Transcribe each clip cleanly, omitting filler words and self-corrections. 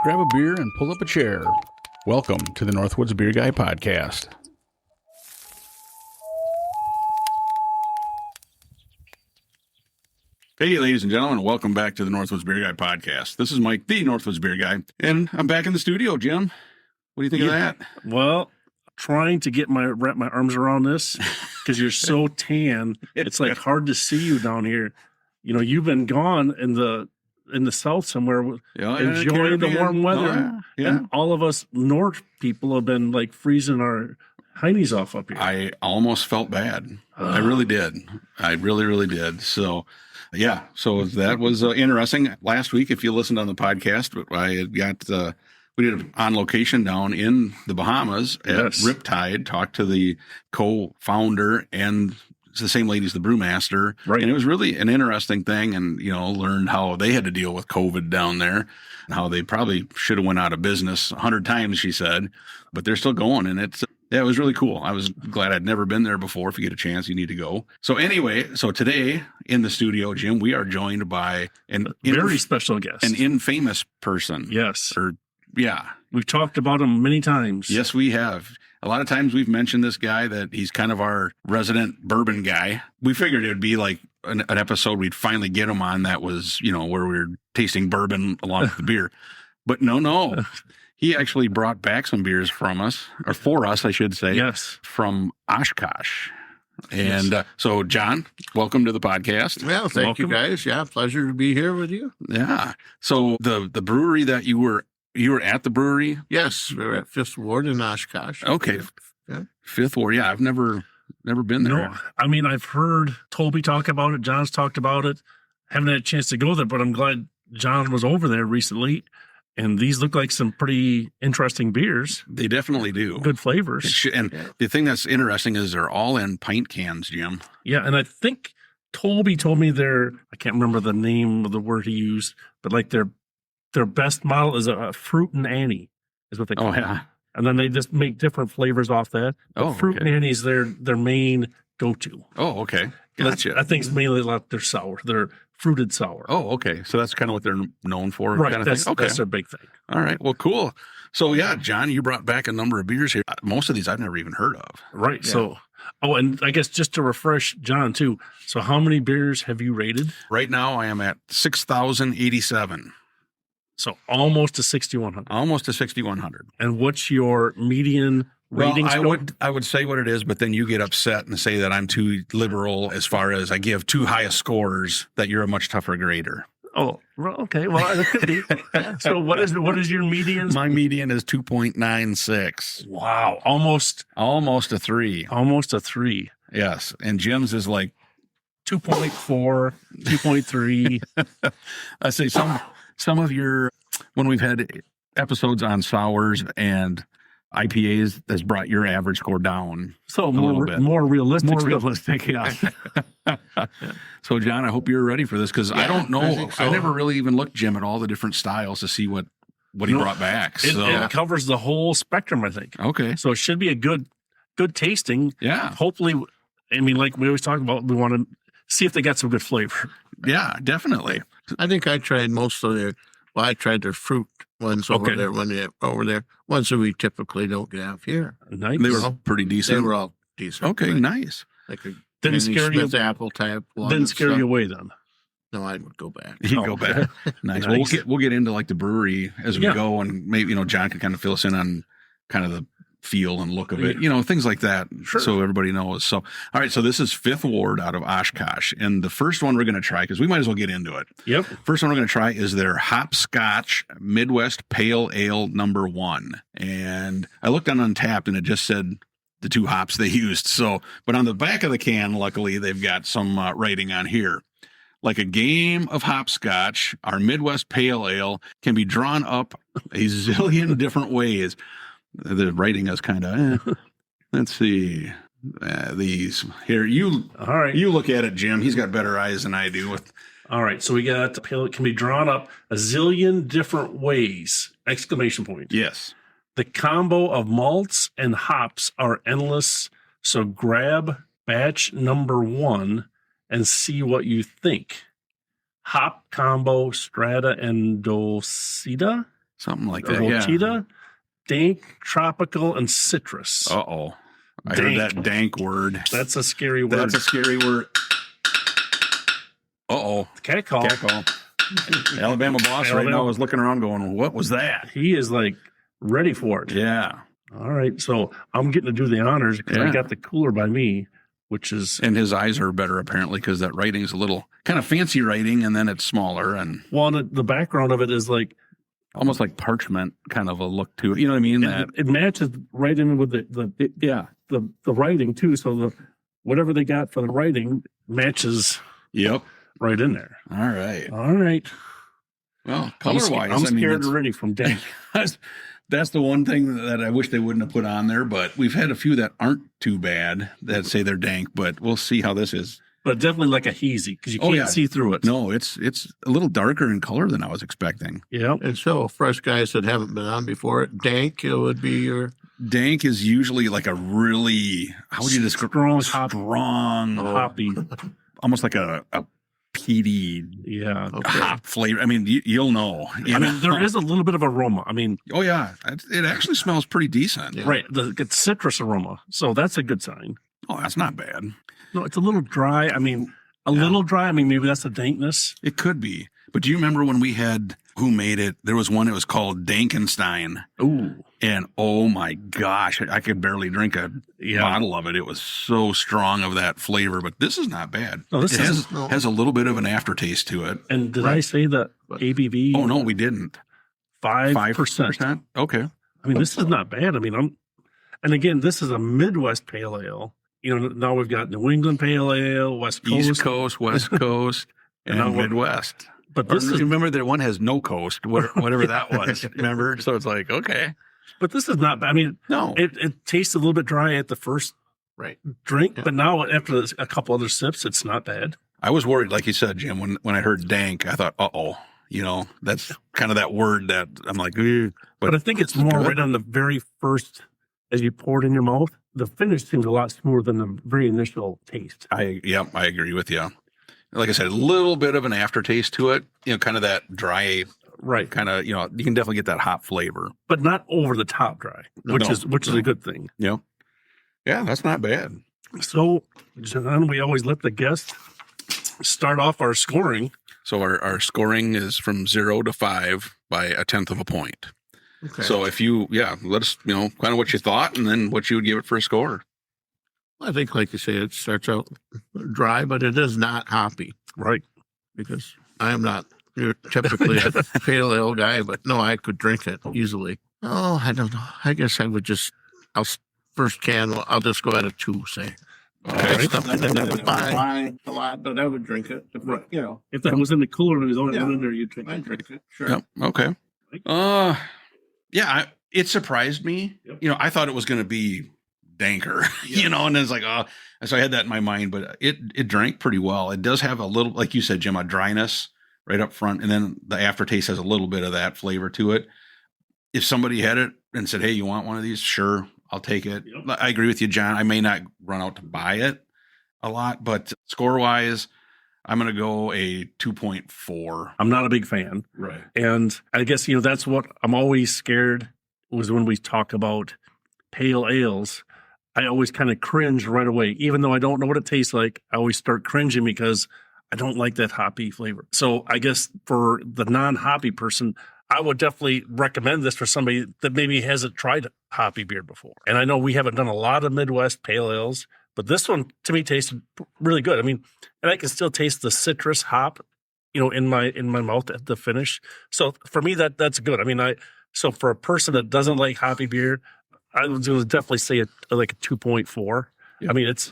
Grab a beer and pull up a chair. Welcome to the Northwoods Beer Guy Podcast. Hey, ladies and gentlemen, welcome back to the Northwoods Beer Guy Podcast. This is Mike, the Northwoods Beer Guy, and I'm back in the studio, Jim. What do you think of that? Well, trying to wrap my arms around this because you're so tan. It's like hard to see you down here. You know, you've been gone in the south somewhere, enjoying the warm weather. And all of us north people have been like freezing our heinies off up here. I almost felt bad. I really did. I really, really did. So, yeah. So that was interesting. Last week, if you listened on the podcast, I got we did an on location down in the Bahamas at Riptide. Talked to the co-founder and it's the same lady as the brewmaster. Right. And it was really an interesting thing and, you know, learned how they had to deal with COVID down there and how they probably should have went out of business 100 times, she said, but they're still going. And it was really cool. I was glad I'd never been there before. If you get a chance, you need to go. So anyway, today in the studio, Jim, we are joined by a very special guest, an infamous person. Yes. Yeah. We've talked about him many times. Yes, we have. A lot of times we've mentioned this guy that he's kind of our resident bourbon guy. We figured it would be like an episode we'd finally get him on that was, you know, where we were tasting bourbon along with the beer. But no. He actually brought back some beers from us, or for us, I should say. Yes. From Oshkosh. And so, John, welcome to the podcast. Well, thank you, guys. Yeah, pleasure to be here with you. Yeah. So the brewery that you were at the brewery? Yes, we were at Fifth Ward in Oshkosh. Okay. Yeah. Fifth Ward. Yeah, I've never been there. No, I mean, I've heard Toby talk about it. John's talked about it. Haven't had a chance to go there, but I'm glad John was over there recently. And these look like some pretty interesting beers. They definitely do. Good flavors. And the thing that's interesting is they're all in pint cans, Jim. Yeah, and I think Toby told me I can't remember the name of the word he used, but like their best model is a Fruit and Annie, is what they call it. And then they just make different flavors off that. Fruit and Annie is their main go-to. Oh, okay. Gotcha. I think it's mainly like their sour, their fruited sour. Oh, okay. So that's kind of what they're known for. Right. Kind of That's, thing. Okay. That's their big thing. All right. Well, cool. So, yeah, John, you brought back a number of beers here. Most of these I've never even heard of. Right. Yeah. So, and I guess just to refresh John, too. So how many beers have you rated? Right now, I am at 6,087. So almost to 6,100. Almost to 6,100. And what's your median rating? I would say what it is, but then you get upset and say that I'm too liberal as far as I give too high a scores that you're a much tougher grader. Oh, well, okay. Well, it could be. So what is your median? My median is 2.96. Wow. Almost a 3. Almost a 3. Yes. And Jim's is like 2.4, 2.3. I say some of your, when we've had episodes on sours and IPAs, that's brought your average score down. So more realistic. More realistic, yeah. So, John, I hope you're ready for this because I don't know. I never really even looked, Jim, at all the different styles to see what he brought back. It covers the whole spectrum, I think. Okay. So it should be a good tasting. Yeah. Hopefully, I mean, like we always talk about, we want to see if they got some good flavor. Yeah, definitely. I think I tried most of I tried their fruit ones over there ones that we typically don't have here. Nice. They were pretty decent. They were all decent. Okay, right? Nice. Like a didn't scare you. Smith apple type one. Didn't scare you away then. No, I would go back. You go back. Nice. Well, we'll get into like the brewery as we go, and maybe John can kind of fill us in on kind of the feel and look of it, things like that. Sure. So everybody knows. So, all right. So this is Fifth Ward out of Oshkosh. And the first one we're going to try, because we might as well get into it. Yep. First one we're going to try is their Hopscotch Midwest Pale Ale number 1. And I looked on Untapped and it just said the 2 hops they used. So, but on the back of the can, luckily they've got some writing on here. Like a game of hopscotch, our Midwest Pale Ale can be drawn up a zillion different ways. The writing is kind of, let's see, these here. All right. You look at it, Jim. He's got better eyes than I do. All right. So we got pale. It can be drawn up a zillion different ways! Exclamation point. Yes. The combo of malts and hops are endless. So grab batch number 1 and see what you think. Hop combo Strata and Dulcida. Something like that. Yeah. Rotita, dank, tropical, and citrus. Uh-oh. I heard that dank word. That's a scary word. That's a scary word. Uh-oh. Cat call. Cat call. Alabama boss right now is looking around going, what was that? He is like ready for it. Yeah. All right. So I'm getting to do the honors because I got the cooler by me, which is. And his eyes are better apparently because that writing's a little kind of fancy writing and then it's smaller. And well, the background of it is like. Almost like parchment kind of a look to it. You know what I mean? It matches right in with the writing too. So whatever they got for the writing matches. Yep. Right in there. All right. All right. Well, color-wise, I'm scared already from dank. That's the one thing that I wish they wouldn't have put on there, but we've had a few that aren't too bad that say they're dank, but we'll see how this is. But definitely like a hazy because you can't see through it. No, it's a little darker in color than I was expecting. Yeah. And so fresh guys that haven't been on before, dank, it would be your... Dank is usually like a really, how would you describe? Strong, hoppy. Almost like a peaty hop flavor. I mean, you'll know. I mean, there is a little bit of aroma. I mean, oh yeah, it actually smells pretty decent. Yeah. Right, it's citrus aroma, so that's a good sign. Oh, that's not bad. No, it's a little dry. I mean, little dry. I mean, maybe that's the dankness. It could be. But do you remember when we had who made it? There was one that was called Dankenstein. Ooh. And oh my gosh, I could barely drink a bottle of it. It was so strong of that flavor, but this is not bad. No, this has a little bit of an aftertaste to it. And did I say that ABV? Oh, no, we didn't. 5%. Okay. I mean, this is not bad. I mean, and again, this is a Midwest Pale Ale. You know, now we've got New England Pale Ale, West Coast. East Coast, West Coast, and Midwest. But this is, remember that one has no coast, whatever that was. Remember? So it's like, okay. But this is not bad. I mean, no, it tastes a little bit dry at the first drink, but now after a couple other sips, it's not bad. I was worried, like you said, Jim, when I heard dank, I thought, uh-oh, you know, that's kind of that word that I'm like, but I think it's more right on the very first, as you pour it in your mouth, the finish seems a lot smoother than the very initial taste. I agree with you. Like I said, a little bit of an aftertaste to it, you know, kind of that dry, kind of, you know, you can definitely get that hop flavor. But not over the top dry, which is a good thing. Yeah. Yeah, that's not bad. So, John, we always let the guest start off our scoring. So our scoring is from 0 to 5 by 1/10 of a point. Okay. So if you, let us, you know, kind of what you thought and then what you would give it for a score. I think, like you say, it starts out dry, but it is not hoppy. Right. Because I am not typically a pale ale guy, but no, I could drink it easily. Oh, I don't know. I guess I would first can, I'll just go at a 2, say. Okay. I would buy a lot, but I would drink it. If, you know, if that was in the cooler and it was only in there, you'd drink it. I'd drink it. Sure. Yep. Okay. It surprised me. Yep. You know, I thought it was going to be danker, you know, and it's like, so I had that in my mind, but it drank pretty well. It does have a little, like you said, Jim, a dryness right up front. And then the aftertaste has a little bit of that flavor to it. If somebody had it and said, hey, you want one of these? Sure, I'll take it. Yep. I agree with you, John. I may not run out to buy it a lot, but score wise, I'm going to go a 2.4. I'm not a big fan. Right. And I guess, you know, that's what I'm always scared was when we talk about pale ales. I always kind of cringe right away. Even though I don't know what it tastes like, I always start cringing because I don't like that hoppy flavor. So I guess for the non-hoppy person, I would definitely recommend this for somebody that maybe hasn't tried hoppy beer before. And I know we haven't done a lot of Midwest pale ales, but this one to me tasted really good. I mean, and I can still taste the citrus hop, you know, in my mouth at the finish. So for me, that's good. I mean, so for a person that doesn't like hoppy beer, I would definitely say like a 2.4. Yeah. I mean, it's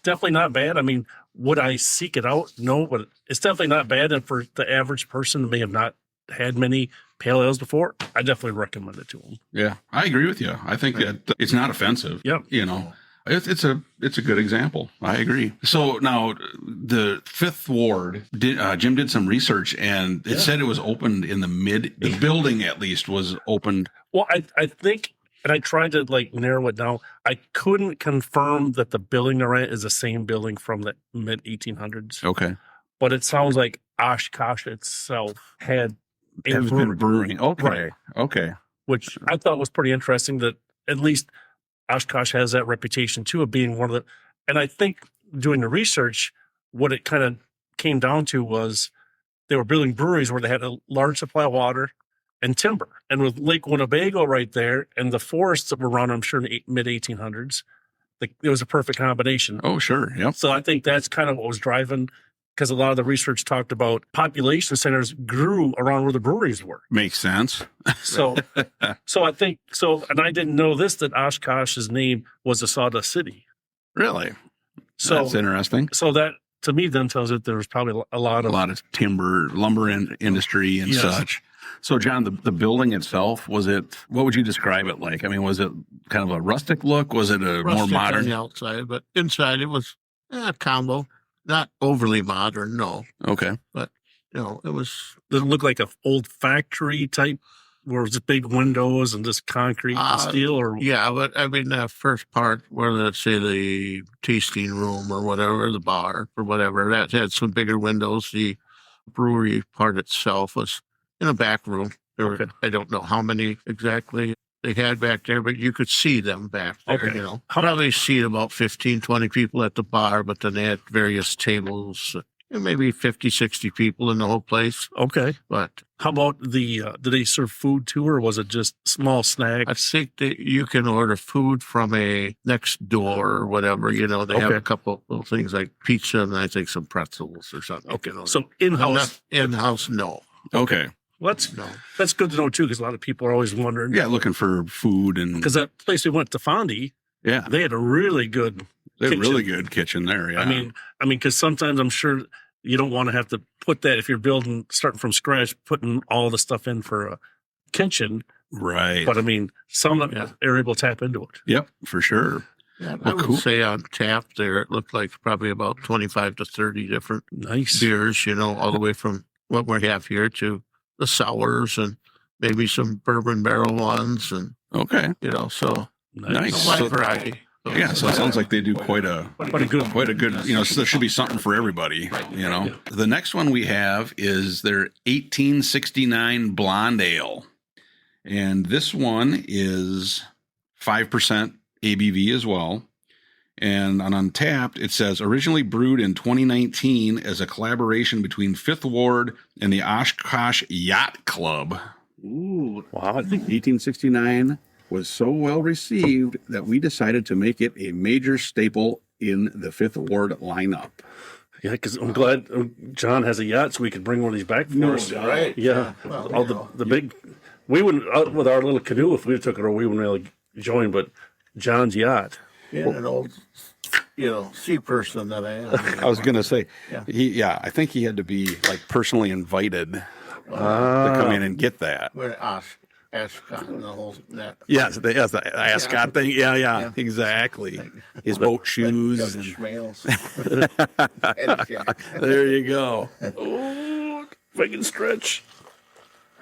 definitely not bad. I mean, would I seek it out? No, but it's definitely not bad. And for the average person who may have not had many pale ales before, I definitely recommend it to them. Yeah, I agree with you. I think that it's not offensive. Yep. You know, it's a good example. I agree. So now the Fifth Ward, Jim did some research and it said it was opened in the building at least was opened. Well, I think, and I tried to like narrow it down. I couldn't confirm that the building they're at is the same building from the mid 1800s. Okay. But it sounds like Oshkosh itself had has been brewing. Okay. Right. Okay. which I thought was pretty interesting that at least Oshkosh has that reputation too of being one of the, and I think doing the research, what it kind of came down to was they were building breweries where they had a large supply of water and timber. And with Lake Winnebago right there and the forests that were around, I'm sure in the mid 1800s, it was a perfect combination. Oh, sure. Yep. So I think that's kind of what was driving, because a lot of the research talked about population centers grew around where the breweries were. Makes sense. So I think so. And I didn't know this, that Oshkosh's name was the Sawdust City. Really? So That's interesting. So that to me then tells it there was probably a lot of timber, lumber industry and Yes. such. So, John, the building itself, what would you describe it like? I mean, was it kind of a rustic look? Was it a more Rustic modern? on the outside, but inside it was a combo. Not overly modern, no. Okay. But, it was Does it look like an old factory type where it's big windows and just concrete and steel? Or yeah, but I mean, the first part where, let's say, the tasting room or whatever, the bar or whatever, that had some bigger windows. The brewery part itself was in a back room. There were, I don't know how many exactly they had back there, but you could see them back there, Okay. Probably seat about 15, 20 people at the bar, but then they had various tables, maybe 50, 60 people in the whole place. Okay. But How about did they serve food too, or was it just small I snacks? think that you can order food from a next door or whatever. They have Okay. a couple of things like pizza and I think some pretzels or something. Okay. So in-house. In-house, no. Okay. No. That's good to know too, because a lot of people are always wondering. Yeah, looking for food and Because that place we went to, Fondy, yeah, they had a really good they have a kitchen. really good kitchen there. Yeah. I mean, because sometimes I'm sure you don't want to have to put that, if you're starting from scratch, putting all the stuff in for a kitchen. right. But I mean, some of them are able to tap into it. Yep, for sure. Yeah, Well, I would cool. say on tap there, it looked like probably about 25 to 30 different Nice. beers, all the way from what we have here to the sours and maybe some bourbon barrel ones. And, Okay. so Nice. a wide So- variety. Yeah, so it sounds like they do quite a good, so there should be something for everybody, The next one we have is their 1869 Blonde Ale. And this one is 5% ABV as well. And on Untapped, it says originally brewed in 2019 as a collaboration between Fifth Ward and the Oshkosh Yacht Club. Ooh, wow. I think 1869 was so well received that we decided to make it a major staple in the Fifth Ward lineup. Yeah, because I'm glad John has a yacht, so we could bring one of these back for us. Right. Yeah. Well, All the big, we wouldn't, out with our little canoe, if we took it, or we wouldn't really join, but John's yacht. Being an old, sea person that I am. I was going to say, Yeah. I think he had to be personally invited to come in and get that. Where Ascot and the whole that. Yes, the ascot thing. Yeah, exactly. His boat shoes. And, there you go. Oh, if I can stretch.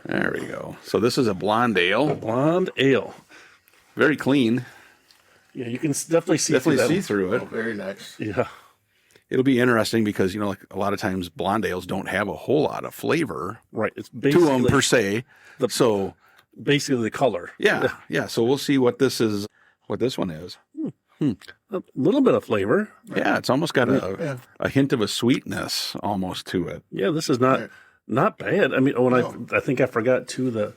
There we go. So this is a blonde ale. Blonde ale. Very clean. Yeah, you can definitely see Definitely through see that. through it. Very nice. Yeah. It'll be interesting because, a lot of times blonde ales don't have a whole lot of flavor Right. It's to basically, them per se. So, basically the color. yeah. So we'll see what this one is. A little bit of flavor. Yeah, it's almost got a hint of a sweetness almost to it. Yeah, this is not bad. I mean, I think I forgot too, the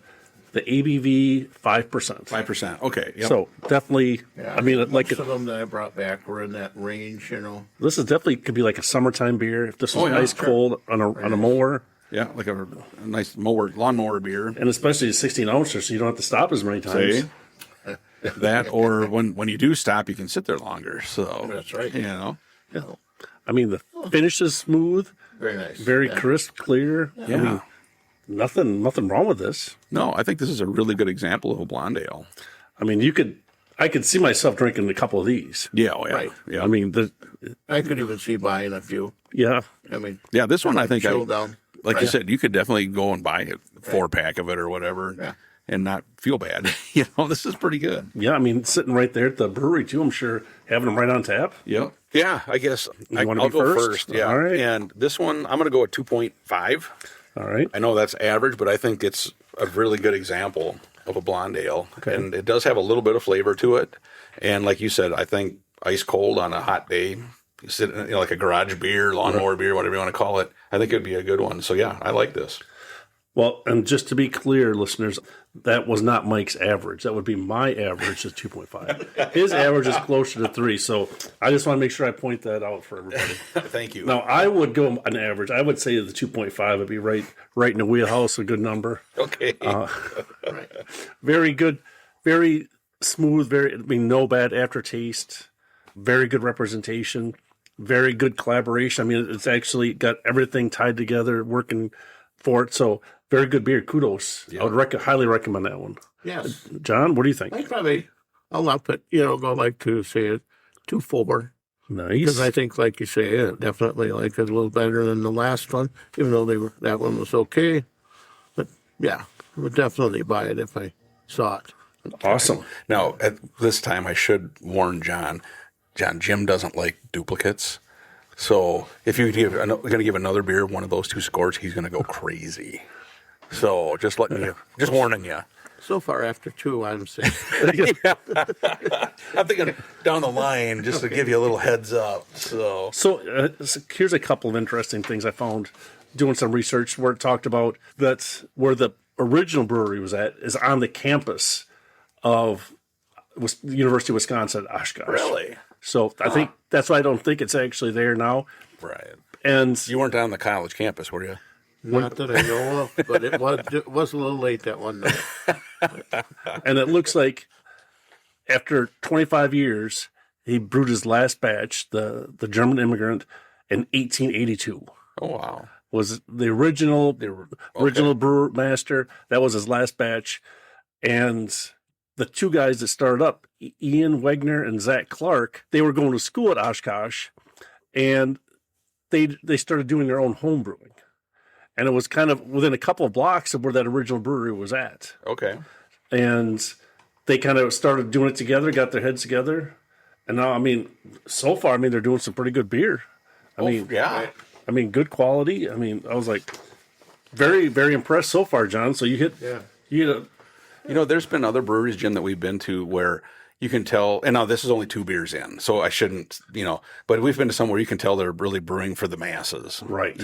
ABV 5%. 5%. Okay. Yep. So definitely, I mean, Most of them that I brought back were in that range, this is definitely could be like a summertime beer. If this was yeah, ice cold on a mower, yeah, like a nice lawnmower beer. and especially a 16 ouncer, so you don't have to stop as many times. See? That, or when you do stop, you can sit there longer. So That's right. Yeah. I mean, the finish is smooth, Very nice. very crisp, clear. I Yeah. mean, nothing wrong with this. No, I think this is a really good example of a blonde ale. I mean, I could see myself drinking a couple of these. Yeah, oh, yeah. Right. Yeah. I mean, I could even see buying a few. yeah, I mean, yeah, this one I think chill down. like you said, you could definitely go and buy a 4-pack of it or whatever and not feel bad. This is pretty good. yeah. I mean, sitting right there at the brewery too, I'm sure having them right on tap. Yep. Yeah, I guess You wanna I'll be go first? first. Yeah. All right. And this one, I'm going to go at 2.5. All right. I know that's average, but I think it's a really good example of a blonde ale. Okay. And it does have a little bit of flavor to it. And like you said, I think ice cold on a hot day, you sit in, like a garage beer, lawnmower beer, whatever you want to call it, I think it would be a good one. So yeah, I like this. Well, and just to be clear, listeners, that was not Mike's average. That would be my average is 2.5. His average is closer to 3. So I just want to make sure I point that out for everybody. Thank you. Now, I would go an average. I would say the 2.5 would be right in the wheelhouse, a good number. Okay. Right. Very good, very smooth, no bad aftertaste, very good representation, very good collaboration. I mean, it's actually got everything tied together, working for it. So very good beer. Kudos. Yeah. I would highly recommend that one. Yes. John, what do you think? I'll up it, go like to say it 2.4. Nice. Because I think, like you say, I definitely like it a little better than the last one, even though that one was okay. But yeah, I would definitely buy it if I saw it. Awesome. Now, at this time, I should warn John. Jim doesn't like duplicates. So if you're going to give another beer one of those 2 scores, he's going to go crazy. So just warning you. So far after 2, I'm saying. I'm thinking down the line just to give you a little heads up. So Here's a couple of interesting things I found doing some research where it talked about that where the original brewery was at is on the campus of the University of Wisconsin at Oshkosh. Really? So I think that's why I don't think it's actually there now. Right. And You weren't on the college campus, were you? Not that I know of, but it was a little late that one night. and it looks like after 25 years, he brewed his last batch, the German immigrant, in 1882. Oh, wow. Was the original brewer master. That was his last batch. And the 2 guys that started up, Ian Wegner and Zach Clark, they were going to school at Oshkosh, and they started doing their own home brewing. And it was kind of within a couple of blocks of where that original brewery was at. Okay. And they kind of started doing it together, got their heads together. And now, so far, they're doing some pretty good beer. Yeah. Good quality. I was like very, very impressed so far, John. So you hit There's been other breweries, Jim, that we've been to where you can tell, and now this is only 2 beers in, so I shouldn't, but we've been to somewhere you can tell they're really brewing for the masses. Right.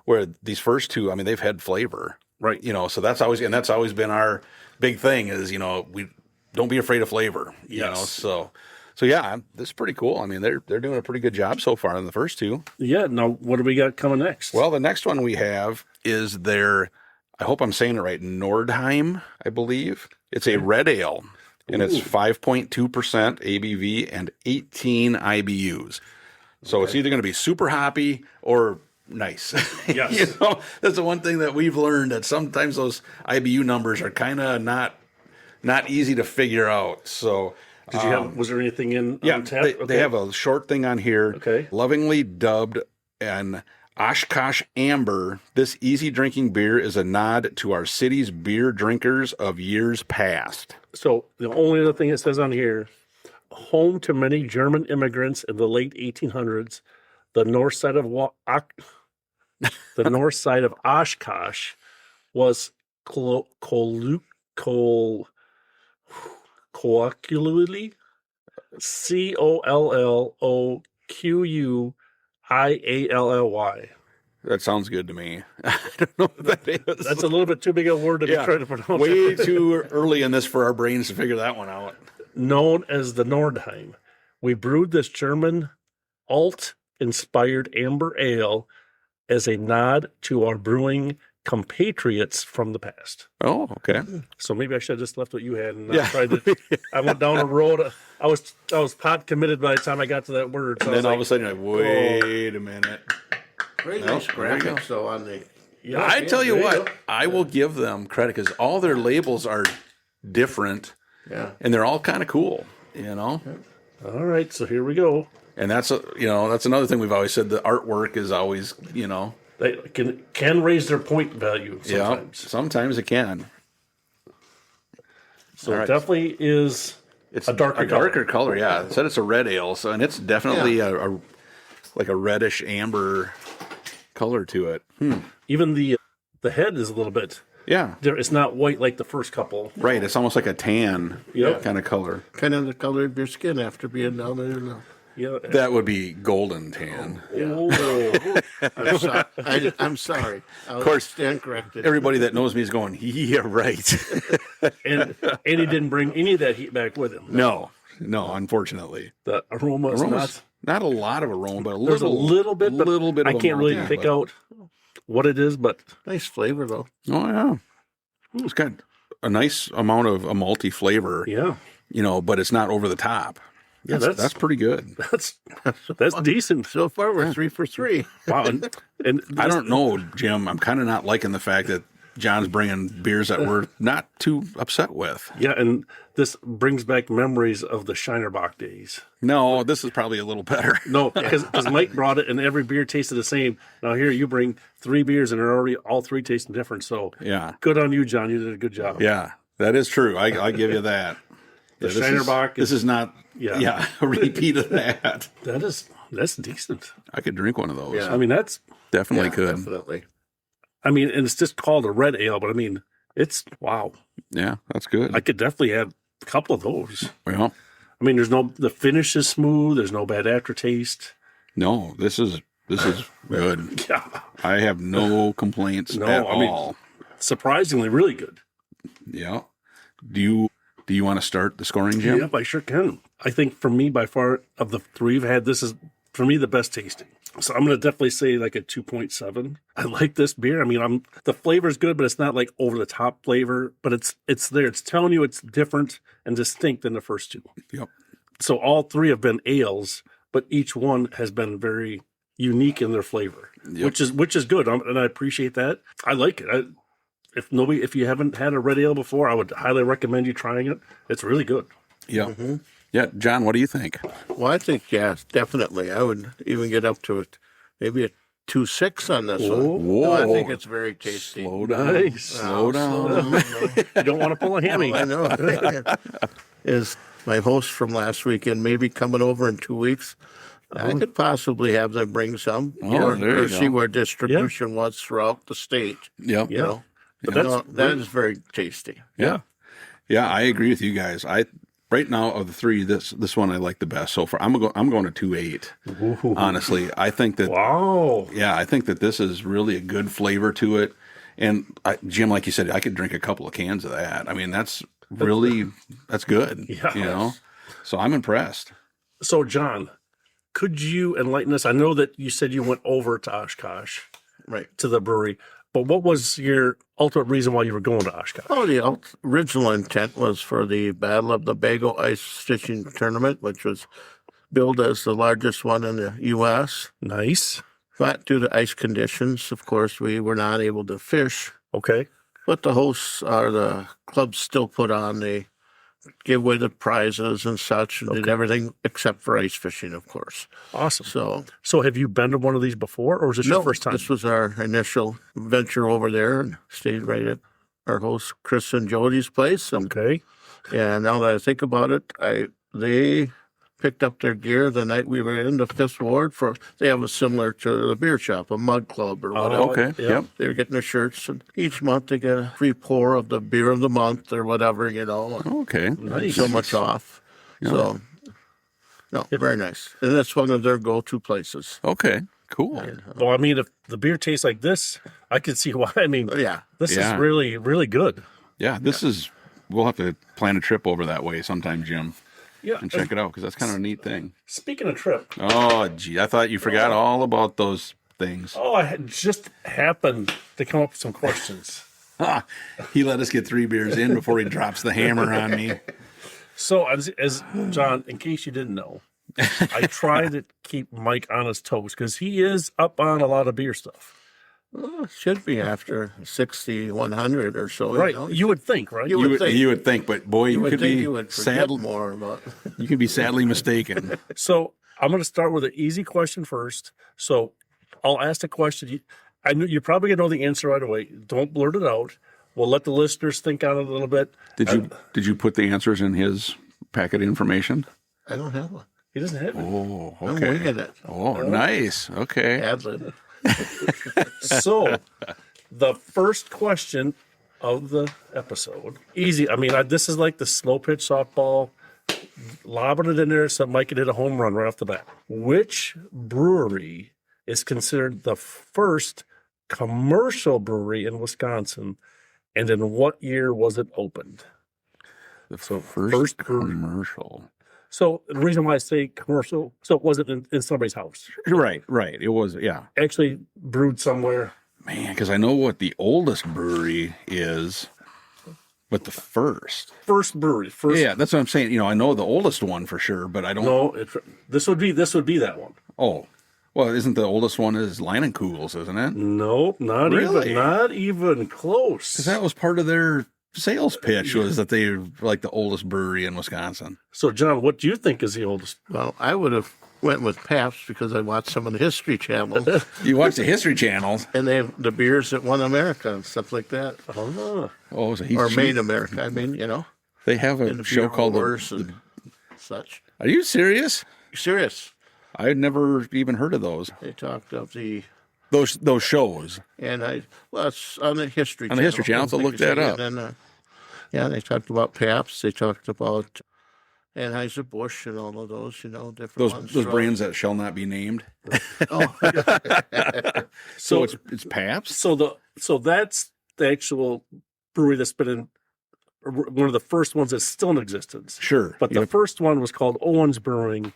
Where these first 2, they've had flavor. Right. So that's always been our big thing is, we don't be afraid of flavor. Yes. So yeah, this is pretty cool. They're doing a pretty good job so far in the first 2. Yeah. Now, what do we got coming next? Well, the next one we have is their, I hope I'm saying it right, Nordheim, I believe. It's a red ale, and it's 5.2% ABV and 18 IBUs. So It's either going to be super hoppy or nice. Yes. That's the one thing that we've learned, that sometimes those IBU numbers are kind of not easy to figure out. So Did you have? Was there anything in? yeah, on tap? they have a short thing on here. Okay. Lovingly dubbed an Oshkosh Amber, this easy drinking beer is a nod to our city's beer drinkers of years past. So the only other thing it says on here, home to many German immigrants in the late 1800s, the north side of Oshkosh was colloquially Colloquially. That sounds good to me. I don't know what that is. That's a little bit too big a word to be trying to pronounce. Way too early in this for our brains to figure that one out. Known as the Nordheim, we brewed this German alt-inspired amber ale as a nod to our brewing compatriots from the past. Oh, okay. So maybe I should have just left what you had and not tried to. I went down a road. I was pot committed by the time I got to that word. So and then all of a sudden you're like, wait a minute. Very nice graphics, though, on the. Yeah, I tell you what, I will give them credit because all their labels are different. Yeah. And they're all kind of cool, All right, so here we go. And that's another thing we've always said. The artwork is always, They can raise their point value sometimes. Yeah, sometimes it can. So it definitely is a darker color. Yeah, it said it's a red ale, and it's definitely a like a reddish amber color to it. Even the the head is a little bit. Yeah. It's not white like the first couple. Right. It's almost like a tan kind of color. Kind of the color of your skin after being down there. Yeah. That would be golden tan. Oh. I'm sorry. Of course, stand corrected. Everybody that knows me is going, yeah, right. and he didn't bring any of that heat back with him. No, unfortunately. The aroma is not a lot of aroma, but there's a little bit. But bit. I can't really pick out what it is, but Nice flavor though. Oh yeah, it's got a nice amount of a malty flavor. yeah, But it's not over the top. Yeah, That's pretty good. that's decent. So far, we're 3 for 3. Wow, and I don't know, Jim. I'm kind of not liking the fact that John's bringing beers that we're not too upset with. yeah, and this brings back memories of the Shinerbach days. No, this is probably a little better. No, because Mike brought it, and every beer tasted the same. Now here you bring 3 beers, and they're already all 3 tasting different. So Yeah, good on you, John. You did a good job. yeah, that is true. I give you that. The This Shinerbach This is not. Yeah. A repeat of that. that's decent. I could drink one of those. Yeah. I mean, that's Definitely could. Definitely. and it's just called a red ale, but I mean, it's wow. Yeah, that's good. I could definitely have a couple of those. Well, I mean, the finish is smooth. There's no bad aftertaste. no, this is good. Yeah, I have no complaints No, at I mean- all. surprisingly, really good. Yeah. Do you want to start the scoring, Jim? Yep, I sure can. I think for me, by far of the 3 we've had, this is for me the best tasting. So I'm going to definitely say like a 2.7. I like this beer. I mean, the flavor is good, but it's not like over the top flavor. But it's there. It's telling you it's different and distinct than the first 2. Yep. So all 3 have been ales, but each one has been very unique in their flavor, Yep. which is good, and I appreciate that. I like it. If you haven't had a red ale before, I would highly recommend you trying it. It's really good. Yeah. Mm-hmm. Yeah. John, what do you think? Well, I think, yeah, definitely. I would even get up to it, maybe a 2.6 on this one. Whoa. I think it's very tasty. Slow down. Nice. Slow down. You don't want to pull a hammy. I know. Is my host from last weekend maybe coming over in 2 weeks? I could possibly have them bring some, Oh, there you or see go. where distribution was throughout the state. Yep. You know, But You that's know, that is very tasty. Yeah. Yeah, I agree with you guys. Right now of the 3, this one I like the best so far. I'm going to 2.8. Honestly, I think that wow. I think that this is really a good flavor to it. And Jim, like you said, I could drink a couple of cans of that. I mean, that's good. Yeah. So I'm impressed. So, John, could you enlighten us? I know that you said you went over to Oshkosh, Right. to the brewery, but what was your ultimate reason why you were going to Oshkosh? Oh, the original intent was for the Battle of the Bago Ice Fishing Tournament, which was billed as the largest one in the U.S. Nice. But due to ice conditions, of course, we were not able to fish. Okay. But the hosts or the clubs still put on, they give away the prizes and such, and did everything except for ice fishing, of course. Awesome. So, have you been to one of these before, or was this your first time? This was our initial venture over there, and stayed right at our host Chris and Jody's place. And Okay. now that I think about it, they picked up their gear the night we were in the Fifth Ward they have a similar to the beer shop, a mug club or whatever. Okay. yeah. Yep. They were getting their shirts, and each month they get a free pour of the beer of the month or whatever, Okay. Nice. so much off. So, no, very nice. And that's one of their go-to places. Okay. Cool. Well, I mean, if the beer tastes like this, I can see why. I mean, Yeah. this Yeah. is really, really good. Yeah. We'll have to plan a trip over that way sometime, Jim, Yeah. and check it out because that's kind of a neat thing. Speaking of trip, Oh, gee, I thought you forgot all about those things. I had just happened to come up with some questions. He let us get 3 beers in before he drops the hammer on me. So, as John, in case you didn't know, I try to keep Mike on his toes because he is up on a lot of beer stuff. Well, it should be after 60, 100 or so. Right. You know? You would think, right? You would think. You would think, but boy, you would could think be you would forget sad. more about. You can be sadly mistaken. So I'm going to start with an easy question first. So I'll ask the question. I knew you're probably going to know the answer right away. Don't blurt it out. We'll let the listeners think on it a little bit. Did you put the answers in his packet information? I don't have one. He doesn't have it. Oh, I'm okay. winging it. Oh, nice. Okay. Ad lib. So the first question of the episode. Easy. I mean, this is like the slow pitch softball, lobbing it in there so Mike can hit a home run right off the bat. Which brewery is considered the first commercial brewery in Wisconsin, and in what year was it opened? The first commercial. So the reason why I say commercial, so it wasn't in somebody's house. Right. It was, yeah. Actually brewed somewhere. Man, because I know what the oldest brewery is, but the first brewery. Yeah, that's what I'm saying. I know the oldest one for sure, but I don't. No, this would be that one. Oh, well, isn't the oldest one is Leinenkugel's, isn't it? Nope, not even close. Because that was part of their sales pitch was that they were like the oldest brewery in Wisconsin. So, John, what do you think is the oldest? Well, I would have went with Pabst because I watched some of the History Channels. You watch the History Channels, and they have the beers that won America and stuff like that. Oh, so or made America. I mean, they have a show called and such. Are you serious? Serious. I had never even heard of those. They talked of those shows. And it's on the History Channel. On the History Channel, so look that up. And then, they talked about Pabst. They talked about Anheuser-Busch and all of those, different ones. Those brands that shall not be named. Oh. So it's Pabst? So that's the actual brewery that's been in one of the first ones that's still in existence. Sure. But the first one was called Owens Brewing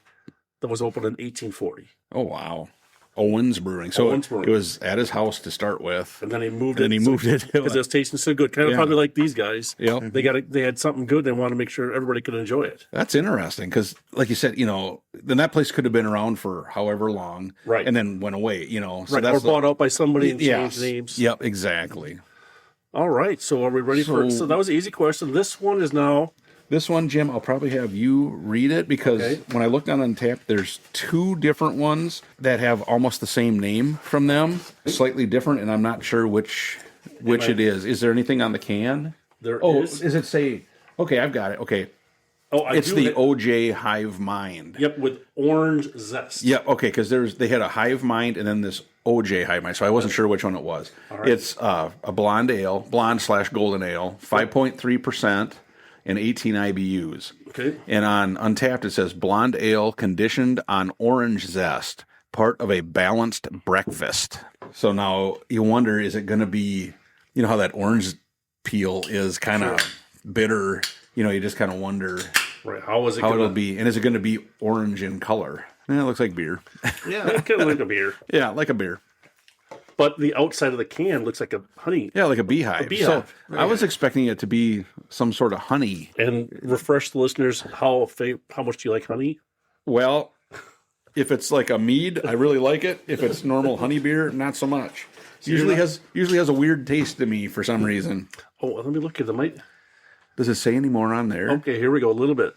that was opened in 1840. Oh, wow. Owens Brewing. So Owens Brewing. It was at his house to start with. And then he moved it. Because it was tasting so good. Kind of probably like these guys. Yep. They had something good. They wanted to make sure everybody could enjoy it. That's interesting because, like you said, then that place could have been around for however long. Right. And then went away, So right. that's or bought out by somebody and changed names. Yep, exactly. All right. So are we ready for it? So that was an easy question. This one is now... This one, Jim, I'll probably have you read it because when I looked on Untappd, there's two different ones that have almost the same name from them, slightly different, and I'm not sure which it is. Is there anything on the can? There is. Does it say? Okay, I've got it. Okay. It's the OJ Hive Mind. Yep, with orange zest. Yep. Okay, because they had a Hive Mind and then this OJ Hive Mind, so I wasn't sure which one it was. Right. It's a blonde /golden ale, 5.3%. And 18 IBUs. Okay. And on Untappd, it says blonde ale conditioned on orange zest, part of a balanced breakfast. So now you wonder, is it going to be, how that orange peel is kind of bitter? You just kind of wonder. Right. How it'll be. And is it going to be orange in color? It looks like beer. Yeah, it kind of like a beer. Yeah, like a beer. But the outside of the can looks like a honey. Yeah, like a beehive. So I was expecting it to be some sort of honey. And refresh the listeners, how much do you like honey? Well, if it's like a mead, I really like it. If it's normal honey beer, not so much. So usually has a weird taste to me for some reason. Oh, let me look at the Does it say any more on there? Okay, here we go. A little bit.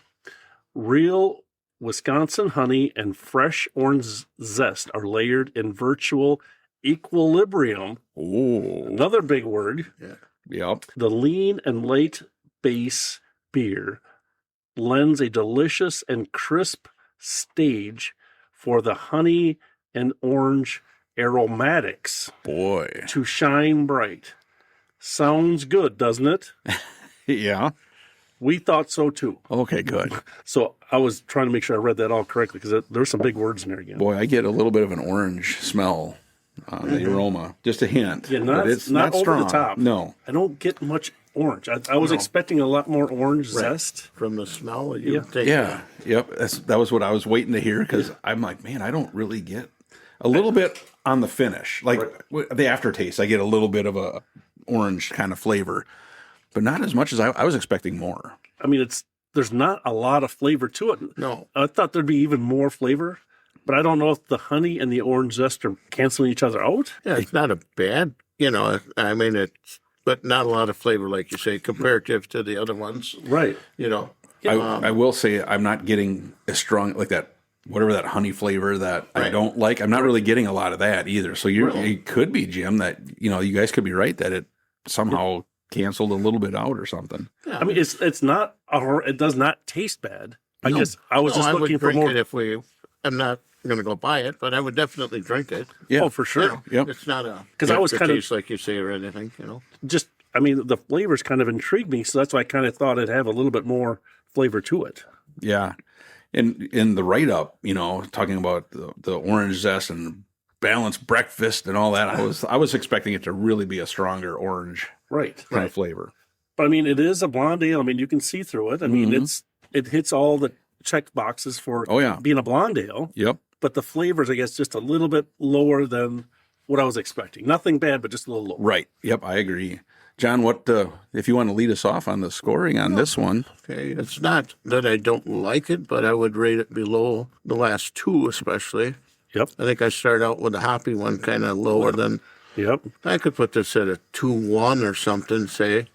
Real Wisconsin honey and fresh orange zest are layered in virtual equilibrium. Oh, another big word. Yeah. Yep. The lean and late base beer lends a delicious and crisp stage for the honey and orange aromatics. Boy. To shine bright. Sounds good, doesn't it? Yeah. We thought so too. Okay, good. So I was trying to make sure I read that all correctly because there's some big words in there again. Boy, I get a little bit of an orange smell. The aroma, just a hint. Yeah, it's not over strong. the top. No, I don't get much orange. I was expecting a lot more orange zest from the smell. Yep. That was what I was waiting to hear because I'm like, man, I don't really get a little bit on the finish, like the aftertaste. I get a little bit of a orange kind of flavor, but not as much as I was expecting more. I mean, there's not a lot of flavor to it. No, I thought there'd be even more flavor. But I don't know if the honey and the orange zest are canceling each other out. Yeah, it's not a bad, I mean, but not a lot of flavor, like you say, comparative to the other ones. Right. I will say I'm not getting as strong, like that, whatever that honey flavor that I don't like. I'm not really getting a lot of that either. So it could be, Jim, that, you guys could be right that it somehow canceled a little bit out or something. Yeah. I mean, it does not taste bad. I guess I was just looking for more. I'm not, going to go buy it, but I would definitely drink it. Yeah. Oh, for sure. Yep. It's not a 'Cause I was kind of- taste like you say or anything, you know. Just, I mean, the flavors kind of intrigued me, so that's why I kind of thought it'd have a little bit more flavor to it. Yeah. In the write up, talking about the orange zest and balanced breakfast and all that, I was expecting it to really be a stronger orange Right. kind of flavor. But I mean, it is a blonde ale. I mean, you can see through it. I mean, it hits all the check boxes for Oh yeah. being a blonde ale. Yep. But the flavors, I guess, just a little bit lower than what I was expecting. Nothing bad, but just a little lower. Right. Yep. I agree. John, what if you want to lead us off on the scoring on this one? Okay, it's not that I don't like it, but I would rate it below the last two, especially. Yep. I think I started out with the hoppy one kind of lower than. Yep. I could put this at a 2-1 or something, say.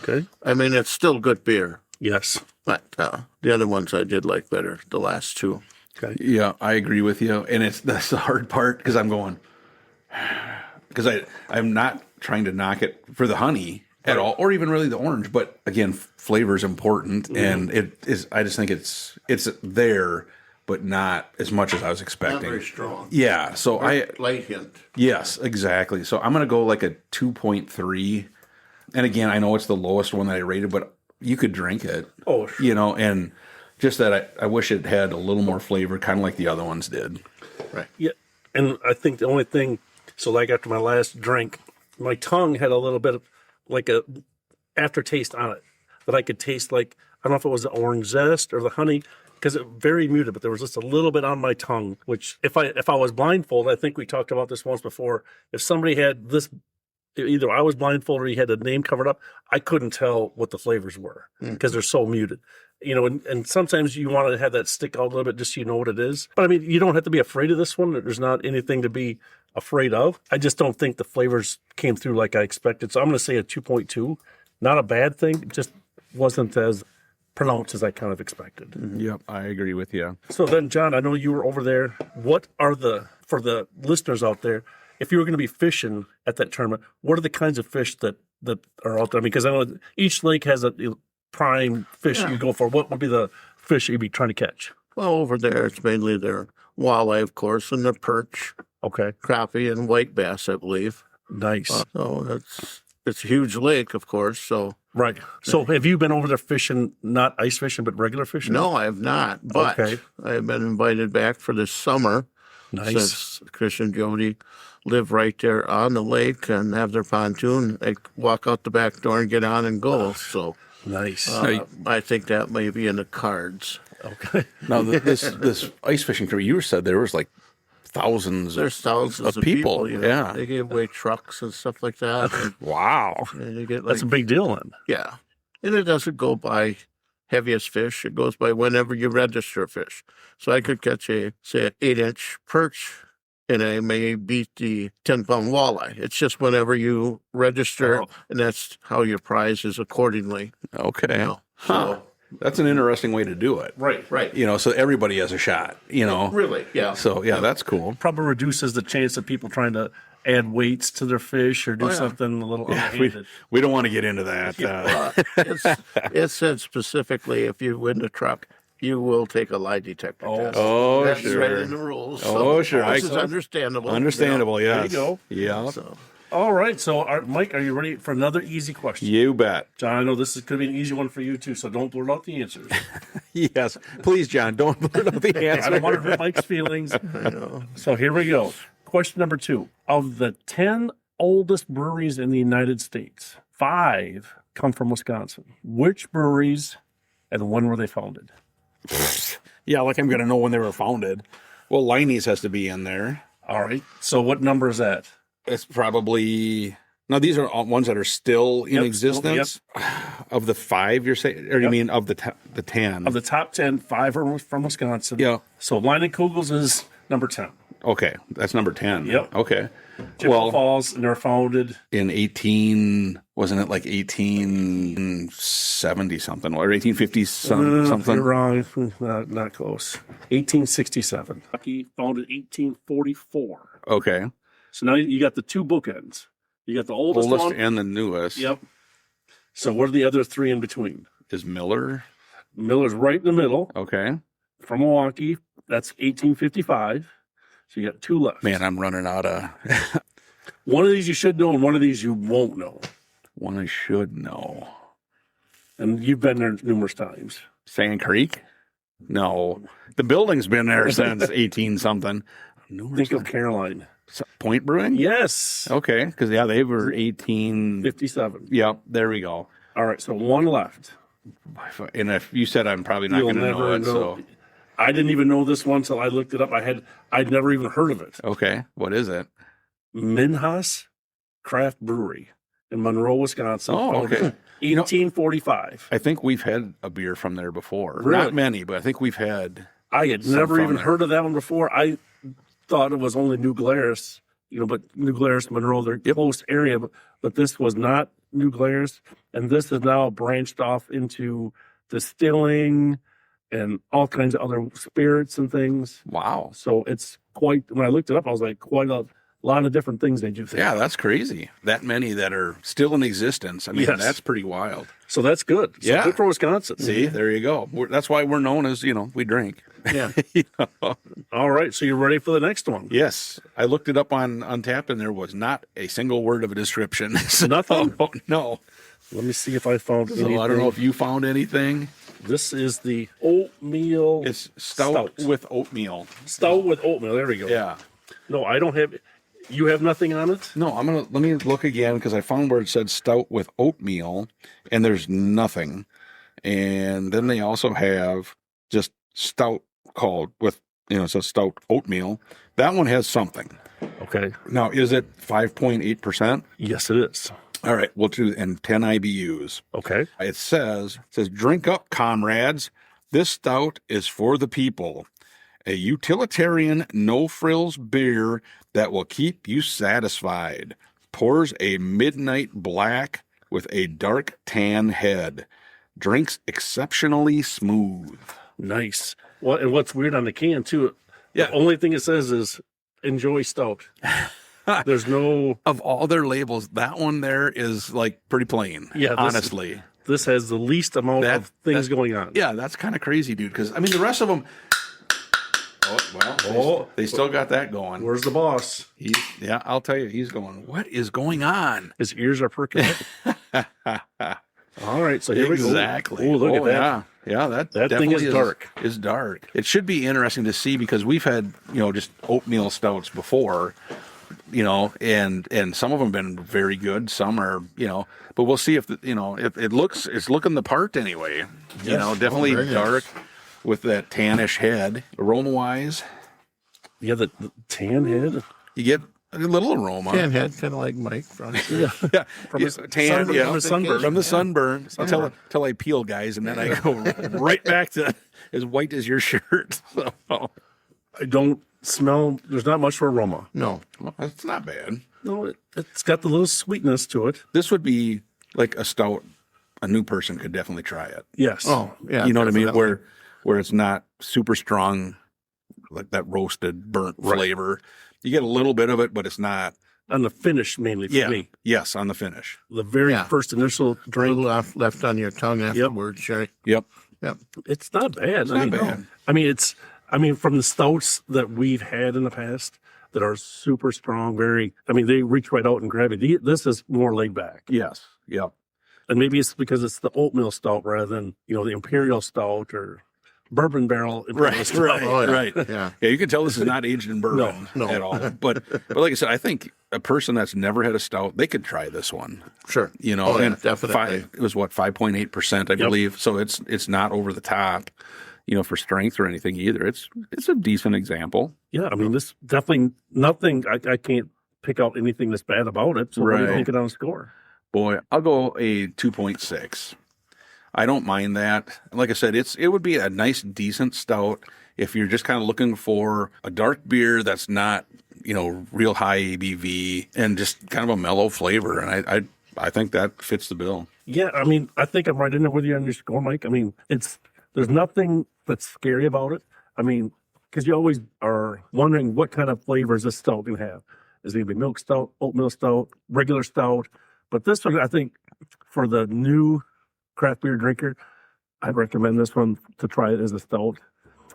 Okay. I mean, it's still good beer, Yes. but the other ones I did like better, the last two. Okay. Yeah, I agree with you, and that's the hard part because I'm going because I'm not trying to knock it for the honey at all, or even really the orange. But again, flavor is important, and it is. I just think it's there, but not as much as I was Not expecting. very strong. Yeah, so Light hint. yes, exactly. So I'm gonna go like a 2.3, and again, I know it's the lowest one that I rated, but you could drink it. Oh, sure. And just that I wish it had a little more flavor, kind of like the other ones did. Right. Yeah. And I think the only thing, so like after my last drink, my tongue had a little bit of like a aftertaste on it that I could taste, like, I don't know if it was the orange zest or the honey, because it very muted, but there was just a little bit on my tongue, which if I was blindfolded, I think we talked about this once before, if somebody had this, either I was blindfolded or he had the name covered up, I couldn't tell what the flavors were because they're so muted. And sometimes you want to have that stick out a little bit just so you know what it is. But I mean, you don't have to be afraid of this one. There's not anything to be afraid of. I just don't think the flavors came through like I expected. So I'm going to say a 2.2. Not a bad thing. It just wasn't as pronounced as I kind of expected. Yep, I agree with you. So then, John, I know you were over there. What are for the listeners out there, if you were going to be fishing at that tournament, what are the kinds of fish that are out there? Because I know each lake has a prime fish you go for. What would be the fish you'd be trying to catch? Well, over there, it's mainly their walleye, of course, and their perch, Okay. crappie, and white bass, I believe. Nice. So it's a huge lake, of course. So Right. So have you been over there fishing, not ice fishing, but regular fishing? no, I have not. But Okay. I have been invited back for this summer Nice. since Chris and Jody live right there on the lake and have their pontoon. They walk out the back door and get on and go. So Nice. I think that may be in the cards. Okay. Now, this ice fishing tour, you said there was like thousands. There's thousands Of people, you know. yeah. They give away trucks and stuff like that. And, Wow. you get like, That's a big deal then. yeah. And it doesn't go by heaviest fish. It goes by whenever you register a fish. So I could catch say an 8-inch perch and I may beat the 10-pound walleye. It's just whenever you register, and that's how your prize is accordingly. Okay. You know. Huh. That's an interesting way to do it. Right. So everybody has a shot, Really, yeah. So, yeah, that's cool. Probably reduces the chance of people trying to add weights to their fish or do yeah. something a little We, underhanded. we don't want to get into that. It said specifically if you win the truck, you will take a lie detector test. Oh, That's sure. right in the rules. Oh, sure. This is understandable. Understandable, There yes. you go. Yeah. So, All right. So, Mike, are you ready for another easy question? You bet. John, I know this is going to be an easy one for you too, so don't blurt out the answers. Yes. Please, John, don't blurt out the I answer. don't want to hurt Mike's feelings. So here we go. Question number 2. Of the 10 oldest breweries in the United States, 5 come from Wisconsin. Which breweries and when were they founded? Yeah, like I'm going to know when they were founded. Well, Liney's has to be in there. All right. So what number is that? It's probably... Now, these are all ones that are still in Yep, existence. Of the 5, you're saying? Or you Yep. mean of the 10? Of the top 10, 5 are from Wisconsin. Yeah. So Line and Kugels is number 10. Okay, that's number 10. Yep. Okay. Chippewa Falls, and they're founded. In 1870 something, or 1850 something? You're wrong. Not close. 1867. Kentucky founded 1844. Okay. So now you got the 2 bookends. You got the oldest one. And the newest. Yep. So what are the other 3 in between? Is Miller. Miller's right in the middle Okay. from Milwaukee. That's 1855. So you got 2 left. Man, I'm running out of One of these you should know, and one of these you won't know. one I should know. And you've been there numerous times. Sand Creek? No. The building's been there since 18 something. Think of Caroline. Point Brewing? Yes. Okay, because they were 18. 57. Yep, there we go. All right, so 1 left. And if you said I'm probably not You'll going to know never it, so I didn't even know this one until I looked it up. I'd never even heard of it. okay, what is it? Minhas Craft Brewery in Monroe, Wisconsin. Oh, founded okay. in 1845. I think we've had a beer from there before. Really? Not many, but I think we've had. I had Some never from even there. heard of that one before. I thought it was only New Glarus, but New Glarus, Monroe, they're close area, but this was not New Glarus. And this is now branched off into distilling and all kinds of other spirits and things. Wow. So it's quite, when I looked it up, I was like, quite a lot of different things they do. Yeah, that's crazy. That many that are still in existence. I mean, Yes. that's pretty wild. So that's good. So Yeah. good for Wisconsin. See, there you go. That's why we're known as, we drink. Yeah. You know? All right. So you're ready for the next one. Yes. I looked it up on Untapped, and there was not a single word of a description. So, Nothing? No. Let me see if I found anything. So I don't know if you found anything. This is the oatmeal. It's stout with oatmeal. Stout with oatmeal. There we go. Yeah. No, I don't have. You have nothing on it? No, let me look again because I found where it said stout with oatmeal, and there's nothing. And then they also have just stout called with, it says stout oatmeal. That one has something. Okay. Now, is it 5.8%? Yes, it is. All right, we'll do and 10 IBUs. Okay. It says, drink up, comrades. This stout is for the people. A utilitarian, no-frills beer that will keep you satisfied. Pours a midnight black with a dark tan head. Drinks exceptionally smooth. Nice. Well, and what's weird on the can too? Yeah. The only thing it says is enjoy stout. There's no. Of all their labels, that one there is like pretty plain. Yeah, honestly. This has the least amount of things going on. Yeah, that's kind of crazy, dude. Because the rest of them. They still got that going. Where's the boss? I'll tell you, he's going, what is going on? His ears are perking up. All right, so here we go. Exactly. Oh, look at that. Yeah, that That thing definitely is dark. Is dark. It should be interesting to see because we've had, just oatmeal stouts before, and some of them have been very good. Some are, but we'll see if it's looking the part anyway. Yes. Definitely very nice. dark with that tannish head. Aroma wise, Yeah, the tan head. you get a little aroma. Tan head, kind of like Mike. Yeah, From his tan, sunburn, yeah, from his sunburn. from the sunburn until I peel, guys, and then I go right back to as white as your shirt. So, I don't smell. There's not much for aroma. No. well, that's not bad. No, it's got the little sweetness to it. This would be like a stout. A new person could definitely try it. Yes. Oh, yeah. You know what I mean? definitely. Where it's not super strong, like that roasted, burnt flavor. You get a little bit of it, but it's not. On the finish mainly for me. Yes, on the finish. The very first initial A drink. little left on your tongue afterwards, Sherry. Yep. Yep. It's not bad. It's not bad. I mean, from the stouts that we've had in the past that are super strong, they reach right out and grab it. This is more laid back. Yes. Yep. And maybe it's because it's the oatmeal stout rather than, the imperial stout or bourbon barrel imperial stout. Right. Yeah. Yeah, you can tell this is not aged in bourbon No. at all. But like I said, I think a person that's never had a stout, they could try this one. Sure. Oh, yeah, and definitely. it was 5.8%, I believe. So it's not over the top, for strength or anything either. It's a decent example. Yeah, this definitely nothing. I can't pick out anything that's bad about it. So what do you Right. think it on a score? Boy, I'll go a 2.6. I don't mind that. Like I said, it would be a nice, decent stout if you're just kind of looking for a dark beer that's not, real high ABV and just kind of a mellow flavor. And I think that fits the bill. Yeah, I think I'm right in there with you on your score, Mike. There's nothing that's scary about it. Because you always are wondering what kind of flavors this stout can have. Is it going to be milk stout, oatmeal stout, regular stout? But this one, I think, for the new craft beer drinker, I'd recommend this one to try it as a stout.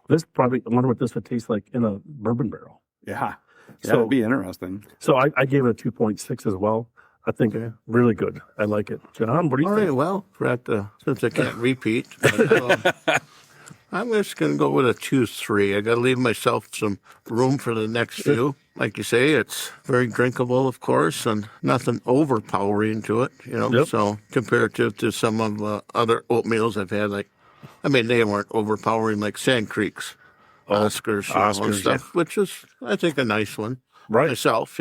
I wonder what this would taste like in a bourbon barrel. Yeah. So- That'd be interesting. So I gave it a 2.6 as well. I think really good. I like it. John, what do you All think? right, well, since I can't repeat, but, I'm just going to go with a 2-3. I got to leave myself some room for the next few. Like you say, it's very drinkable, of course, and nothing overpowering to it, Yep. So comparative to some of the other oatmeals I've had, they weren't overpowering like Sand Creek's Oscars, and Oscars, stuff, which is, I think, a nice one Right. myself,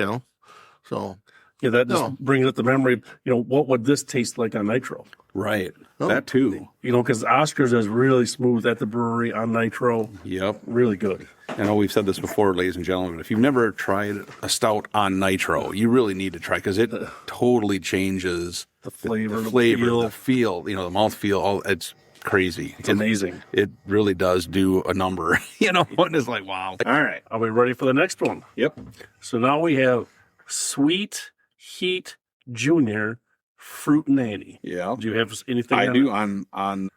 So, Yeah, that just No. brings up the memory. What would this taste like on nitro? Right. Oh. That too. Because Oscars is really smooth at the brewery on nitro. Yep. Really good. I know we've said this before, ladies and gentlemen. If you've never tried a stout on nitro, you really need to try because it totally changes The flavor, the feel. feel, the mouthfeel. It's crazy. It's amazing. It really does do a number. And it's like, wow. All right. Are we ready for the next one? Yep. So now we have Sweet Heat Junior Fruit Nanny. Yeah. Do you have anything? I on do. it? On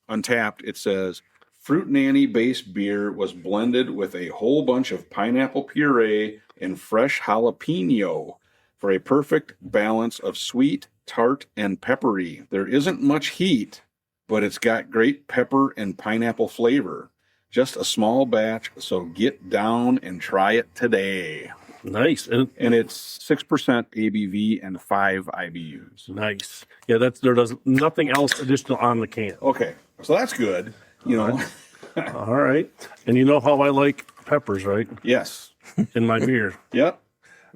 Untapped, it says Fruit Nanny based beer was blended with a whole bunch of pineapple puree and fresh jalapeno for a perfect balance of sweet, tart, and peppery. There isn't much heat, but it's got great pepper and pineapple flavor. Just a small batch, so get down and try it today. Nice. And And it's 6% ABV and 5 IBUs. nice. Yeah, there does nothing else additional on the can. Okay, so that's good. All right. And you know how I like peppers, right? Yes. In my beer. Yep.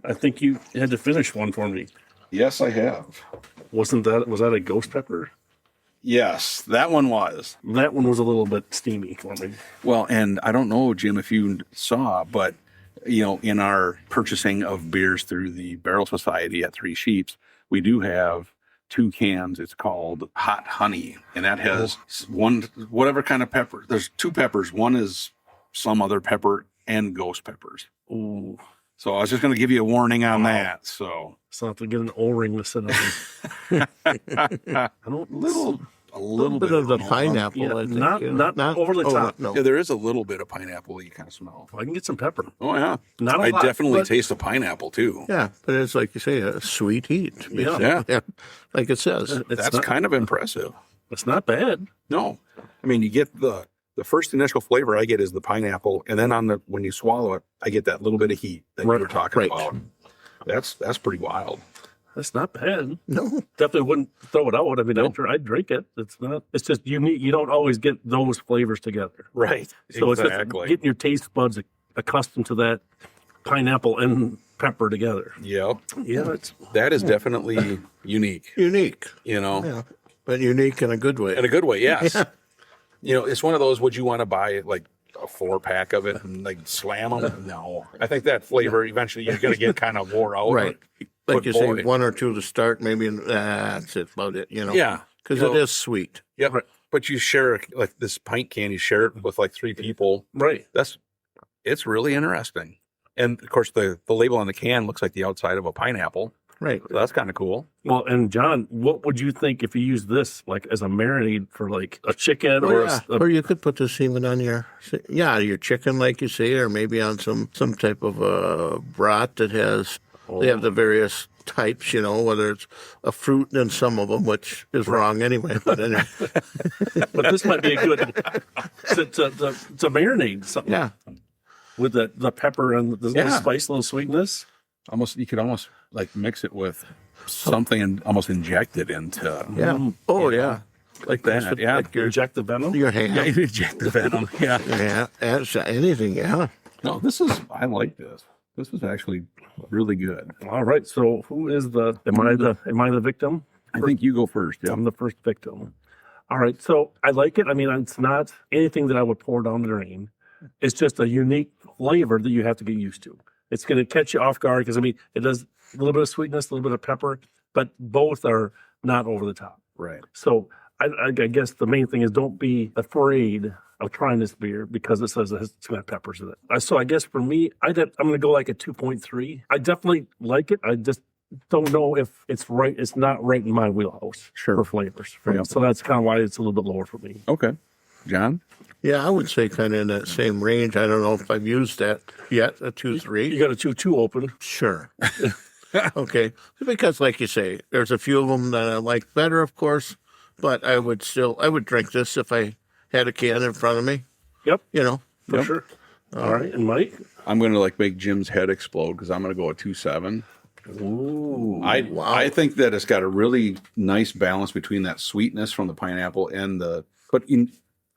I think you had to finish one for me. Yes, I have. Was that a ghost pepper? Yes, that one was. That one was a little bit steamy for me. Well, and I don't know, Jim, if you saw, but in our purchasing of beers through the Barrel Society at Three Sheeps, we do have 2 cans. It's called Hot Honey, and that has whatever kind of pepper. There's 2 peppers. One is some other pepper and ghost peppers. Ooh. So I was just going to give you a warning on that. So So I have to get an O-ring to sit on. I don't a little bit of the aroma. pineapple, Yeah, I think. not over the top. No. Yeah, there is a little bit of pineapple that you kind of smell. I can get some pepper. Oh yeah, Not a I lot, definitely but- taste the pineapple too. Yeah, but it's like you say, a sweet heat. Yeah. Yeah. Like it says. It's That's not, kind of impressive. It's not bad. No, I mean you get the first initial flavor I get is the pineapple, and then when you swallow it, I get that little bit of heat that Right. you were talking Right. about. That's pretty wild. That's not bad. No. Definitely wouldn't throw it out. I mean, I'd drink it. It's just unique. You don't always get those flavors together. Right. So it's just getting your taste buds accustomed to that pineapple and pepper together. Yep. Yeah, That is definitely unique. Unique. Yeah. But unique in a good way. In a good way, yes. It's one of those. Would you want to buy like a 4-pack of it and like slam them? No. I think that flavor eventually you're going to get kind of wore out. Right. But Like you boy. say, 1 or 2 to start, maybe that's it, about it, Yeah. Because You know, it is sweet. Yep. But you share like this pint can, you share it with like 3 people. right. It's really interesting. And of course, the label on the can looks like the outside of a pineapple. Right. So that's kind of cool. Well, and John, what would you think if you use this like as a marinade for like a chicken Oh, or yeah. a Or you could put this even on your chicken, like you say, or maybe on some type of a broth that has, they have the various types, whether it's a fruit in some of them, which is wrong anyway. But anyway, but this might be a good to marinade something yeah. with the pepper and the little Yeah. spice, little sweetness. You could almost like mix it with something and almost inject it into Yeah. Oh, yeah. like that. Yeah. Like inject the venom. Your hand. Yeah, you inject the venom. Yeah. Yeah. That's anything. Yeah. No, I like this. This is actually really good. All right. So who is am I the victim? I think you go first. Yeah. I'm the first victim. All right. So I like it. I mean, it's not anything that I would pour down the drain. It's just a unique flavor that you have to get used to. It's going to catch you off guard because, I mean, it does a little bit of sweetness, a little bit of pepper, but both are not over the top. Right. So I guess the main thing is don't be afraid of trying this beer because it says it's going to have peppers in it. So I guess for me, I'm going to go like a 2.3. I definitely like it. I just don't know if it's right. It's not right in my wheelhouse for flavors. Yeah. So that's kind of why it's a little bit lower for me. Okay. John? Yeah, I would say kind of in that same range. I don't know if I've used that yet, a 2-3. You got a 2-2 open. Sure. Okay. Because like you say, there's a few of them that I like better, of course, but I would drink this if I had a can in front of me, Yep, you know. for sure. All right, and Mike? I'm going to make Jim's head explode because I'm going to go a 2.7. Ooh. I think that it's got a really nice balance between that sweetness from the pineapple and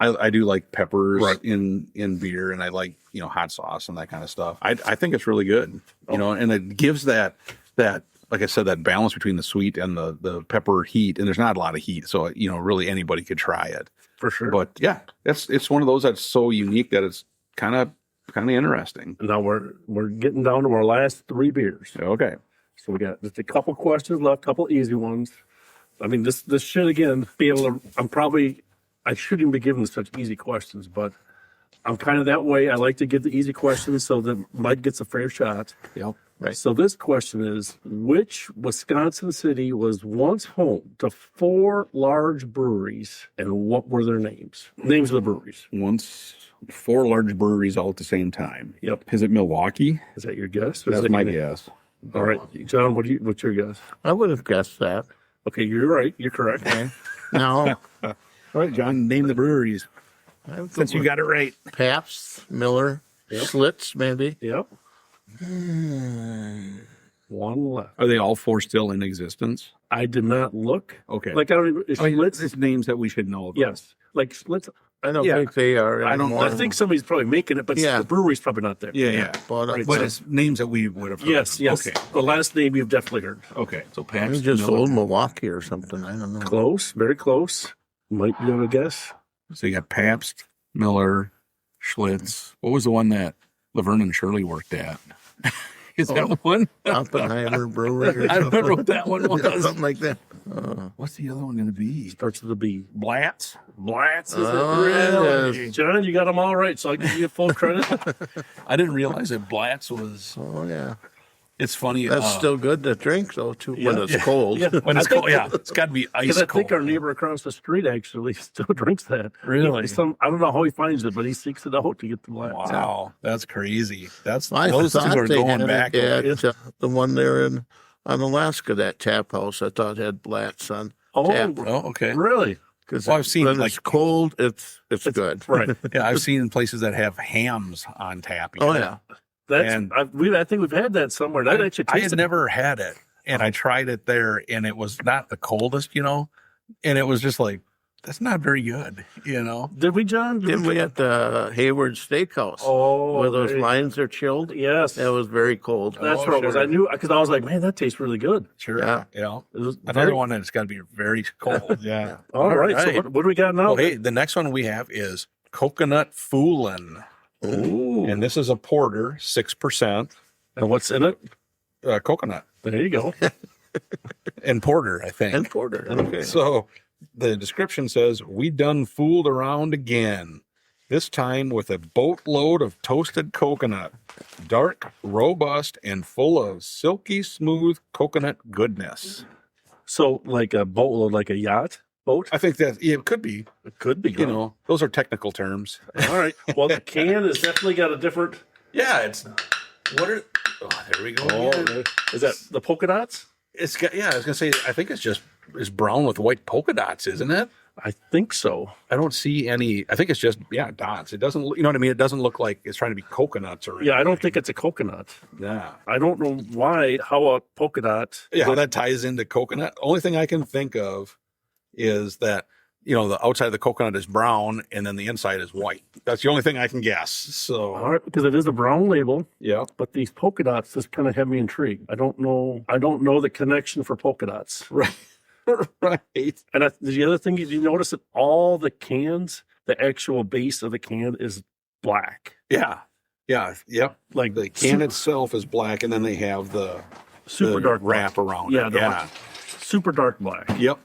I do like peppers in beer, and I like, hot sauce and that kind of stuff. I think it's really good, and it gives that, like I said, that balance between the sweet and the pepper heat, and there's not a lot of heat. So, really anybody could try it. For sure. But yeah, it's one of those that's so unique that it's kind of interesting. Now we're getting down to our last 3 beers. Okay. So we got just a couple questions left, couple easy ones. I mean, this should, again, be able to, I shouldn't even be given such easy questions, but I'm kind of that way. I like to give the easy questions so that Mike gets a fair shot. Yep. Right. So this question is, which Wisconsin city was once home to 4 large breweries, and what were their names? Names of the breweries. Once 4 large breweries all at the same time. Yep. Is it Milwaukee? Is that your guess? Or is That's that my your- guess. All right, John, what's your guess? I would have guessed that. Okay, you're right. You're correct. Now, All right, John, name the breweries since you got it right. Pabst, Miller, Yep. Schlitz, maybe. Yep. One left. Are they all 4 still in existence? I did not look. Okay. Like I don't even. Schlitz. It's names that we should know about. Yes. Like Schlitz. I don't Yeah. think they are. I don't- anymore. I think somebody's probably making it, but Yeah. the brewery's probably not there. Yeah. But Right, But so- it's names that we would have heard. Yes. Okay. The last name you've definitely heard. Okay. So I Pabst, just Miller. old Milwaukee or something. I don't know. Close. Very close. Mike, you have a guess? So you got Pabst, Miller, Schlitz. What was the one that Laverne and Shirley worked at? Is that one? Oppenheimer Brewery. Or I don't know what that one was. something like that. What's the other one going to be? Starts with a B. Blatz? Blatz, is Oh, it really? yes. John, you got them all right, so I'll give you full credit. I didn't realize that Blatz was. Oh yeah, It's funny. that's still good to drink though too when it's cold. Yeah. when it's I think- cold. Yeah, it's got to be ice Because I cold. think our neighbor across the street actually still drinks that. Really? I don't know how he finds it, but he seeks it out to get the Blatz. Wow, that's crazy. Those two thought are they going had back. it at, the one there on Alaska, that tap house. I thought had Blatz on tap. Oh, okay. Really? Because Well, I've seen, when like- it's cold, it's good. Right. Yeah, I've seen places that have hams on tap. Oh yeah. That's I think we've had that somewhere. That actually I had tasted never had it, and I tried it there, and it was not the coldest, and it was just like, that's not very good, Did we, John? Then we at the Hayward Steakhouse. Oh, where those there you- lines are chilled. Yes. That was very cold. That's Oh, what it was. sure. I knew because I was like, man, that tastes really good. Sure. Yeah. It was Another very- one that's got to be very cold. Yeah. All right. So what do we got now? Well, hey, the next one we have is Coconut Foolin. Ooh. And this is a porter, 6%. And what's in it? Coconut There you go. and porter, I think. And porter. Okay. So the description says, we done fooled around again, this time with a boatload of toasted coconut, dark, robust, and full of silky smooth coconut goodness. So like a boatload, like a yacht boat? I think that it could be, It could be. those are technical terms. All right. Well, the can has definitely got a different. Yeah, there we go. again. Is that the polka dots? It's got, I was gonna say, I think it's brown with white polka dots, isn't it? I think so. I don't see any. I think it's just dots. It doesn't. You know what I mean? It doesn't look like it's trying to be coconuts or. Yeah, I don't think it's a coconut. Yeah. I don't know how a polka dot. Yeah. How that ties into coconut. Only thing I can think of is that the outside of the coconut is brown and then the inside is white. That's the only thing I can guess. So. All right, because it is a brown label, Yeah. but these polka dots just kind of have me intrigued. I don't know the connection for polka dots. Right. Right. And the other thing, did you notice that all the cans, the actual base of the can is black? Yeah. Yeah. Yep. Like The can itself is black, and then they have the super dark wrap black. around Yeah, it. the Yeah. super dark black. Yep.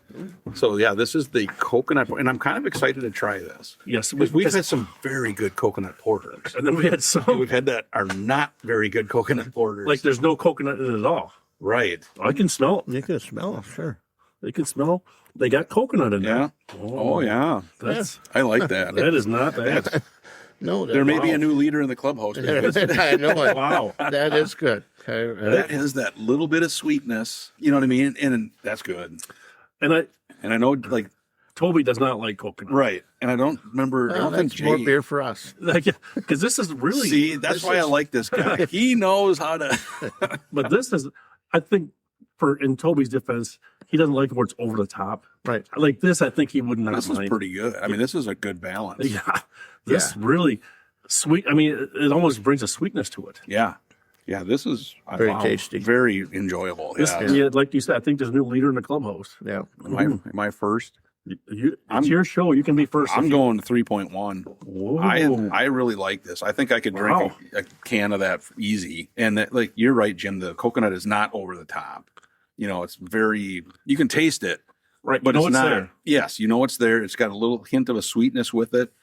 So this is the coconut, and I'm kind of excited to try this. Yes, We've had some very good coconut porters. and then we had some We've had that are not very good coconut porters. like there's no coconut in it at all. right. I can smell it. You can smell it, sure. They can smell. They got coconut in there. Yeah. Oh, yeah. That's I like that. that is not bad. No, There may be a new leader in the clubhouse. I know it. Wow. That is good. That has that little bit of sweetness. You know what I mean? And that's good. And And I know, like, Toby does not like coconut. right. And I don't remember. I Well, don't think that's more Jay. beer for us. Like, because this is really. See, that's why I like this guy. He knows how to. But this is, I think, in Toby's defense, he doesn't like it where it's over the top. Right. Like this, I think he would not This is mind. pretty good. I mean, this is a good balance. Yeah. This really sweet. I mean, it almost brings a sweetness to it. Yeah. Yeah. This is Very tasty. Very enjoyable. This, Yeah. yeah, like you said, I think there's a new leader in the clubhouse. Yeah. Am I first? It's your show. You can be first. I'm going to 3.1. Whoa. I really like this. I think I could drink a can of that easy. And that, like, you're right, Jim. The coconut is not over the top. You know, it's very. You can taste it, right, but you know it's not. there. Yes, you know it's there. It's got a little hint of a sweetness with it.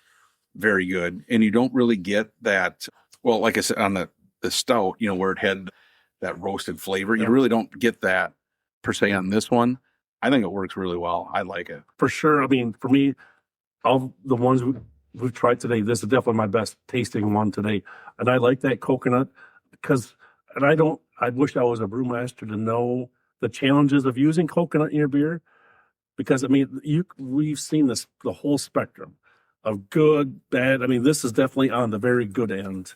Very good, and you don't really get that. Well, like I said on the stout, you know, where it had that roasted flavor. You really don't get that per se on this one. I think it works really well. I like it. For sure. I mean, for me, all the ones we've tried today, this is definitely my best tasting one today. And I like that coconut because, and I wish I was a brewmaster to know the challenges of using coconut in your beer. Because, I mean, we've seen this, the whole spectrum of good, bad. I mean, this is definitely on the very good end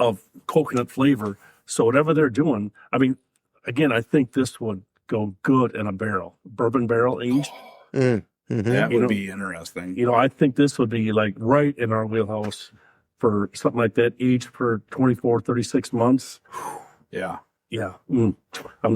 of coconut flavor. So whatever they're doing, I mean, again, I think this would go good in a barrel, bourbon barrel aged. That would be interesting. You know, I think this would be like right in our wheelhouse for something like that, aged for 24, 36 months. Yeah. Yeah. I'm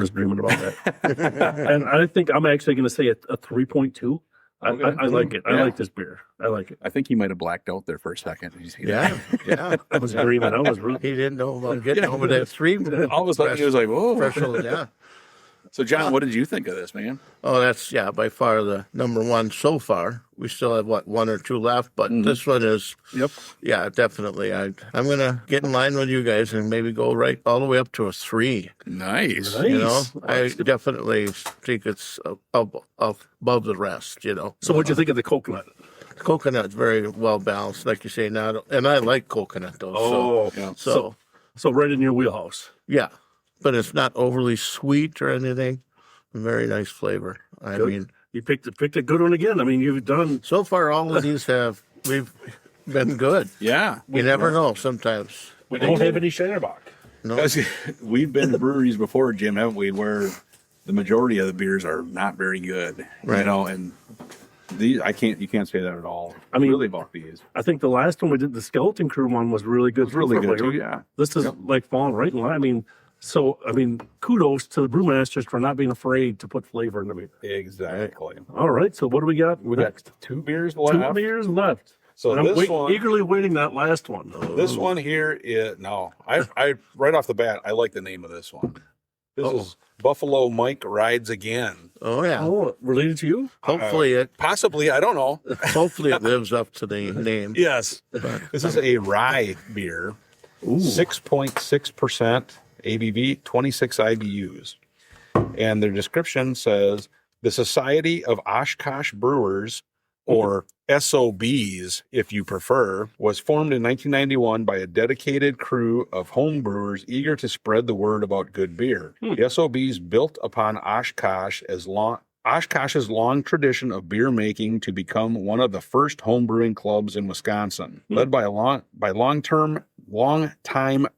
just dreaming about that. And I think I'm actually going to say a 3.2. Okay. I like it. I like this beer. I like it. I think he might have blacked out there for a second. Did you see Yeah. Yeah. I was dreaming. I was really. He didn't know about getting over that three. All of a sudden, he was like, "Whoa!" Threshold, yeah. So, John, what did you think of this, man? Oh, that's by far the number one so far. We still have one or two left, but this one is. Yep. Yeah, definitely. I'm gonna get in line with you guys and maybe go right all the way up to a 3. Nice. You know, I definitely think it's above the rest. You know. So, what'd you think of the coconut? Coconut's very well balanced, like you say. Now, and I like coconut though. Oh, yeah. So right in your wheelhouse. Yeah, but it's not overly sweet or anything. Very nice flavor. I mean, You picked a good one again. I mean, you've done. so far all of these we've been good. Yeah. You never know. Sometimes We don't have any Shinerbach. no. Because we've been to breweries before, Jim, haven't we, where the majority of the beers are not very good. Right. You know, and these you can't say that at all. I mean, really about these. I think the last one we did, the Skeleton Crew one, was really good. It's really for good flavor. too, yeah. This is like falling right in line. I mean, kudos to the brewmasters for not being afraid to put flavor in the beer. Exactly. All right, so what do we got? We got 2 beers left. 2 beers left. So And I'm this one, eagerly waiting that last one. this one here is I right off the bat, I like the name of this one. This is Buffalo Mike Rides Again. Oh yeah. Oh, related to you? Hopefully it Possibly, I don't know. lives up to the name. Yes. This is a rye beer. 6.6% ABV, 26 IBUs. And their description says the Society of Oshkosh Brewers, or SOBs, if you prefer, was formed in 1991 by a dedicated crew of home brewers eager to spread the word about good beer. The SOBs built upon Oshkosh's long tradition of beer making to become one of the first home brewing clubs in Wisconsin. Led by long-time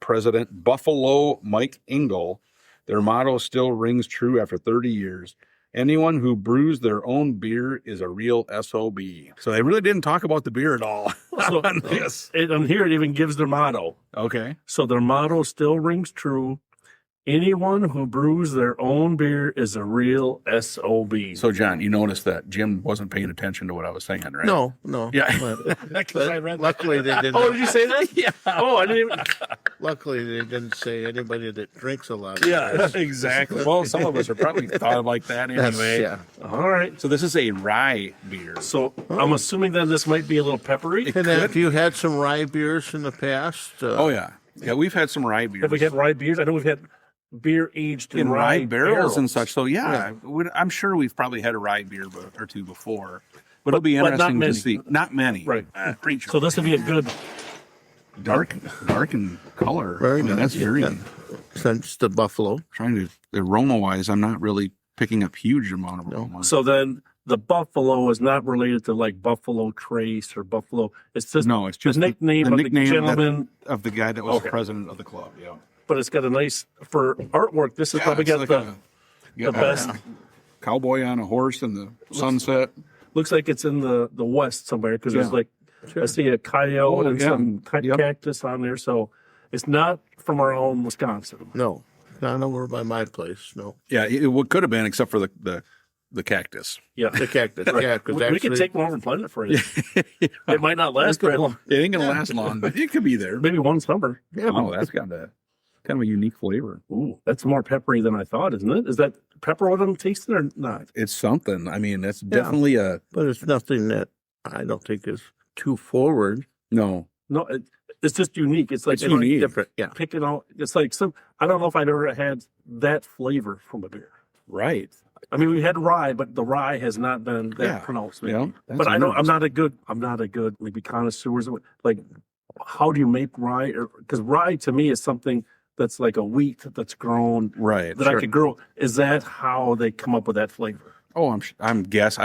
president Buffalo Mike Engel, their motto still rings true after 30 years. Anyone who brews their own beer is a real SOB. So they really didn't talk about the beer at all. So, Yes. and here it even gives their motto. Okay. So their motto still rings true. Anyone who brews their own beer is a real SOB. So, John, you noticed that Jim wasn't paying attention to what I was saying, right? No. Yeah. But luckily they didn't. Oh, did you say that? Yeah. Oh, I didn't even. Luckily they didn't say anybody that drinks a lot. Yeah, exactly. Well, some of us are probably thought like that That's, anyway. yeah. All right. So this is a rye beer. So I'm assuming then this might be a little peppery. And have you had some rye beers in the past? Oh, yeah. Yeah, we've had some rye beers. Have we had rye beers? I know we've had beer aged in rye barrels and such. So I'm sure we've probably had a rye beer or two before, but it'll be interesting to see. Not many, Right. Pretty sure. So this would be a good dark in color. Very nice. That's very. Since the buffalo. Trying to aroma wise, I'm not really picking up huge amount of aroma. So then the buffalo is not related to like Buffalo Trace or Buffalo. It's just it's just the nickname the of nickname the gentleman. of the guy that was president of the club. Yeah, But it's got a nice for artwork. This is probably got like the best. Cowboy on a horse in the sunset. Looks like it's in the west somewhere because there's like I see a coyote and some cactus on there. So it's not from our own Wisconsin. No, not over by my place. No. Yeah, it could have been except for the cactus. Yeah, The cactus. Yeah, because we could take one over and plant it for you. It might not last very long. It ain't gonna last long, but it could be there. Maybe one summer. Yeah, that's got a kind of a unique flavor. Ooh, that's more peppery than I thought, isn't it? Is that pepper what I'm tasting or not? It's something. I mean, that's definitely But it's nothing that I don't think is too forward. no. No, it's just unique. It's like It's unique. Different. Yeah. pick it out. It's like I don't know if I've ever had that flavor from a beer. Right. I mean, we had rye, but the rye has not been that pronounced. Maybe. Yeah. But I know I'm not a good maybe connoisseur. Like, how do you make rye? Because rye to me is something that's like a wheat that's grown Right. that I could grow. Is that how they come up with that flavor? Oh, I would guess.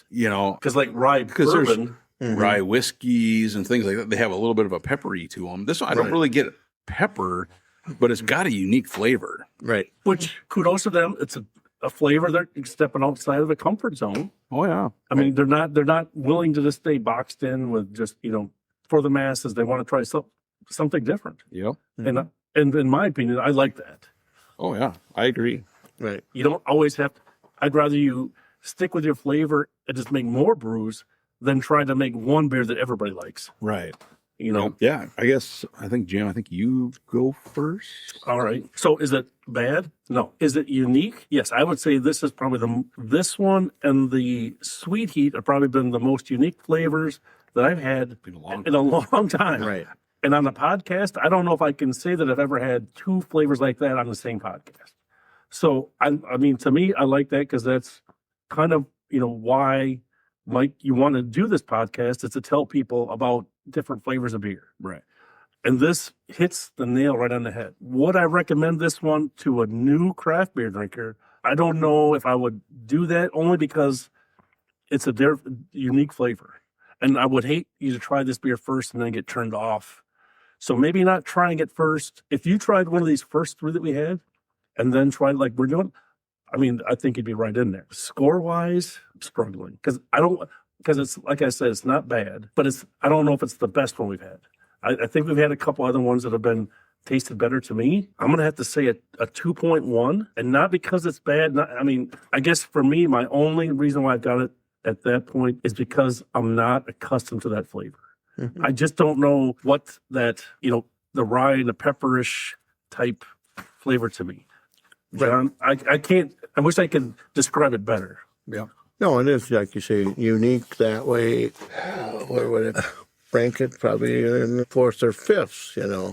Because like rye Because there's bourbon, rye whiskeys and things like that. They have a little bit of a peppery to them. This one, I don't really get pepper, but it's got a unique flavor. Right. which kudos to them. It's a flavor they're stepping outside of the comfort zone. Oh yeah. I mean, they're not willing to just stay boxed in with just for the masses. They want to try something different. Yep. And in my opinion, I like that. Oh yeah. I agree. Right. You don't always have. I'd rather you stick with your flavor and just make more brews than try to make one beer that everybody likes. Right. Yeah. I think Jim, you go first. All right. So is it bad? No. Is it unique? Yes. I would say this is probably this one and the sweet heat have probably been the most unique flavors that I've had in a long time. Right. And on the podcast, I don't know if I can say that I've ever had two flavors like that on the same podcast. So, I mean, to me, I like that because that's kind of, why, Mike, you want to do this podcast is to tell people about different flavors of beer. Right. And this hits the nail right on the head. Would I recommend this one to a new craft beer drinker? I don't know if I would do that only because it's a unique flavor. And I would hate you to try this beer first and then get turned off. So maybe not trying it first. If you tried one of these first three that we had and then tried like we're doing, I mean, I think you'd be right in there. Score-wise, I'm struggling. Because it's, like I said, it's not bad, but I don't know if it's the best one we've had. I think we've had a couple other ones that have been tasted better to me. I'm going to have to say a 2.1, and not because it's bad. I guess for me, my only reason why I got it at that point is because I'm not accustomed to that flavor. Mm-hmm. I just don't know what that, the rye and the pepperish type flavor to me. John, I can't, I wish I could describe it better. Yeah. No, it is, like you say, unique that way. Where would it rank it? Probably in fourth or fifth,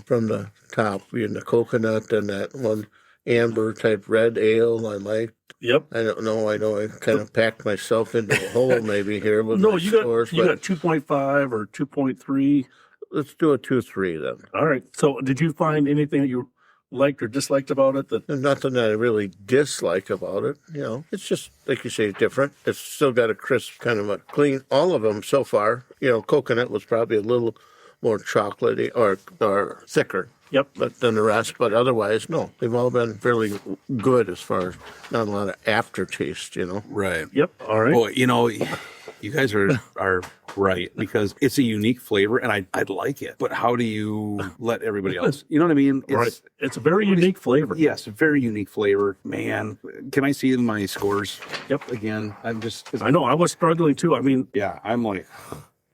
from the top. The coconut and that one amber type red ale I like. Yep. I don't know. I know I kind of packed myself into a hole maybe here with No, my you scores. got 2.5 or 2.3. Let's do a 2-3 then. All right. So did you find anything that you liked or disliked about it? There's nothing that I really dislike about it. It's just, like you say, different. It's still got a crisp, kind of a clean, all of them so far. Coconut was probably a little more chocolatey or thicker. Yep. Than the rest, but otherwise, no. They've all been fairly good as far as not a lot of aftertaste, Right. Yep. All right. Well, you guys are right because it's a unique flavor and I'd like it. But how do you let everybody else? You know what I mean? Right. It's a very unique flavor. Yes, a very unique flavor. Man, can I see my scores? Yep. Again, I know. I was struggling too. I mean, yeah, I'm like,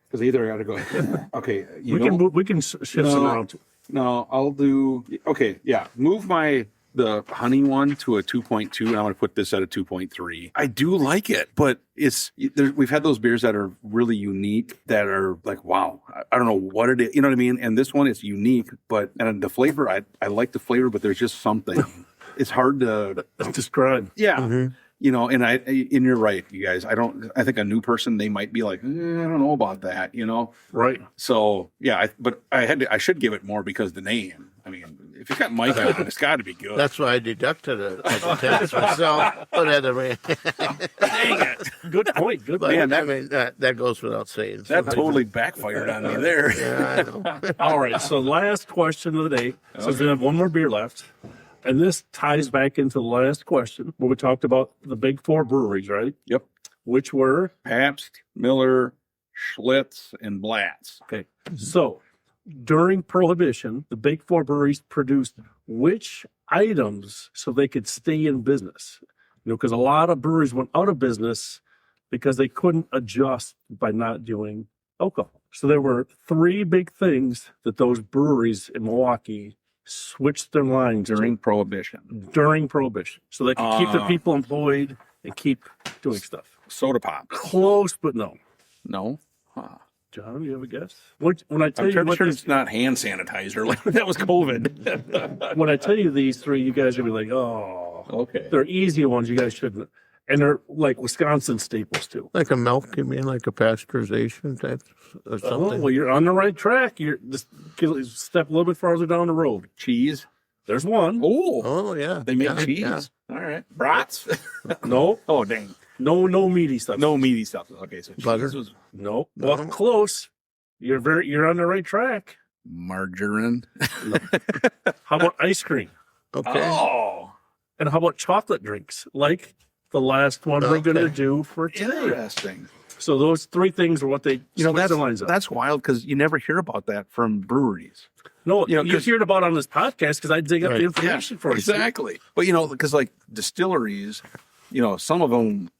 because either I got to go. Okay, we can shift some around too. No, I'll do. Okay, yeah. Move the honey one to a 2.2, and I'm going to put this at a 2.3. I do like it, but we've had those beers that are really unique that are like, wow, I don't know what it is. You know what I mean? And this one is unique, and the flavor, I like the flavor, but there's just something. it's hard to Describe. yeah. Mhm. You know, and you're right, you guys. I think a new person, they might be like, I don't know about that, you know? Right. So yeah, but I should give it more because the name. I mean, if you got Mike on, it's got to be good. That's why I deducted it as a tax myself. But anyway, Dang it. Good point. Good but, point. Man, I mean, that goes without saying. that totally backfired on me there. Yeah, I know. All right. So last question of the day. So we have one more beer left. And this ties back into the last question where we talked about the big four breweries, right? Yep. Which were, Pabst, Miller, Schlitz, and Blatz. okay. So during Prohibition, the big four breweries produced which items so they could stay in business? You know, because a lot of breweries went out of business because they couldn't adjust by not doing alcohol. So there were three big things that those breweries in Milwaukee switched their lines During Prohibition. during Prohibition. So they could keep their Ah. people employed and keep doing stuff. Soda pop. Close, but no. No. Huh. John, you have a guess? When I tell I'm you pretty what sure this- it's not hand sanitizer. Like that was COVID. when I tell you these three, you guys are gonna be like, oh, Okay. they're easy ones. You guys shouldn't. And they're like Wisconsin staples too. Like a milk, you mean, like a pasteurization type or Oh, something? well, you're on the right track. You're just step a little bit farther down the road. Cheese. There's one. Oh, Oh, yeah. they make Yeah, cheese. yeah. All right. Brats. No, Oh, dang. no meaty stuff. No meaty stuff. Okay, so cheese Butter. was No. No. Well, close. You're on the right track. margarine. How about ice cream? Okay. Oh, And how about chocolate drinks? Like the last one we're going to Okay. do for today. interesting. So those three things are what they switch that's the lines up. that's wild because you never hear about that from breweries. No, you know, you 'cause- hear it about on this podcast because I dig up Right. the information for you. Exactly. But you know, because like distilleries, you know, some of them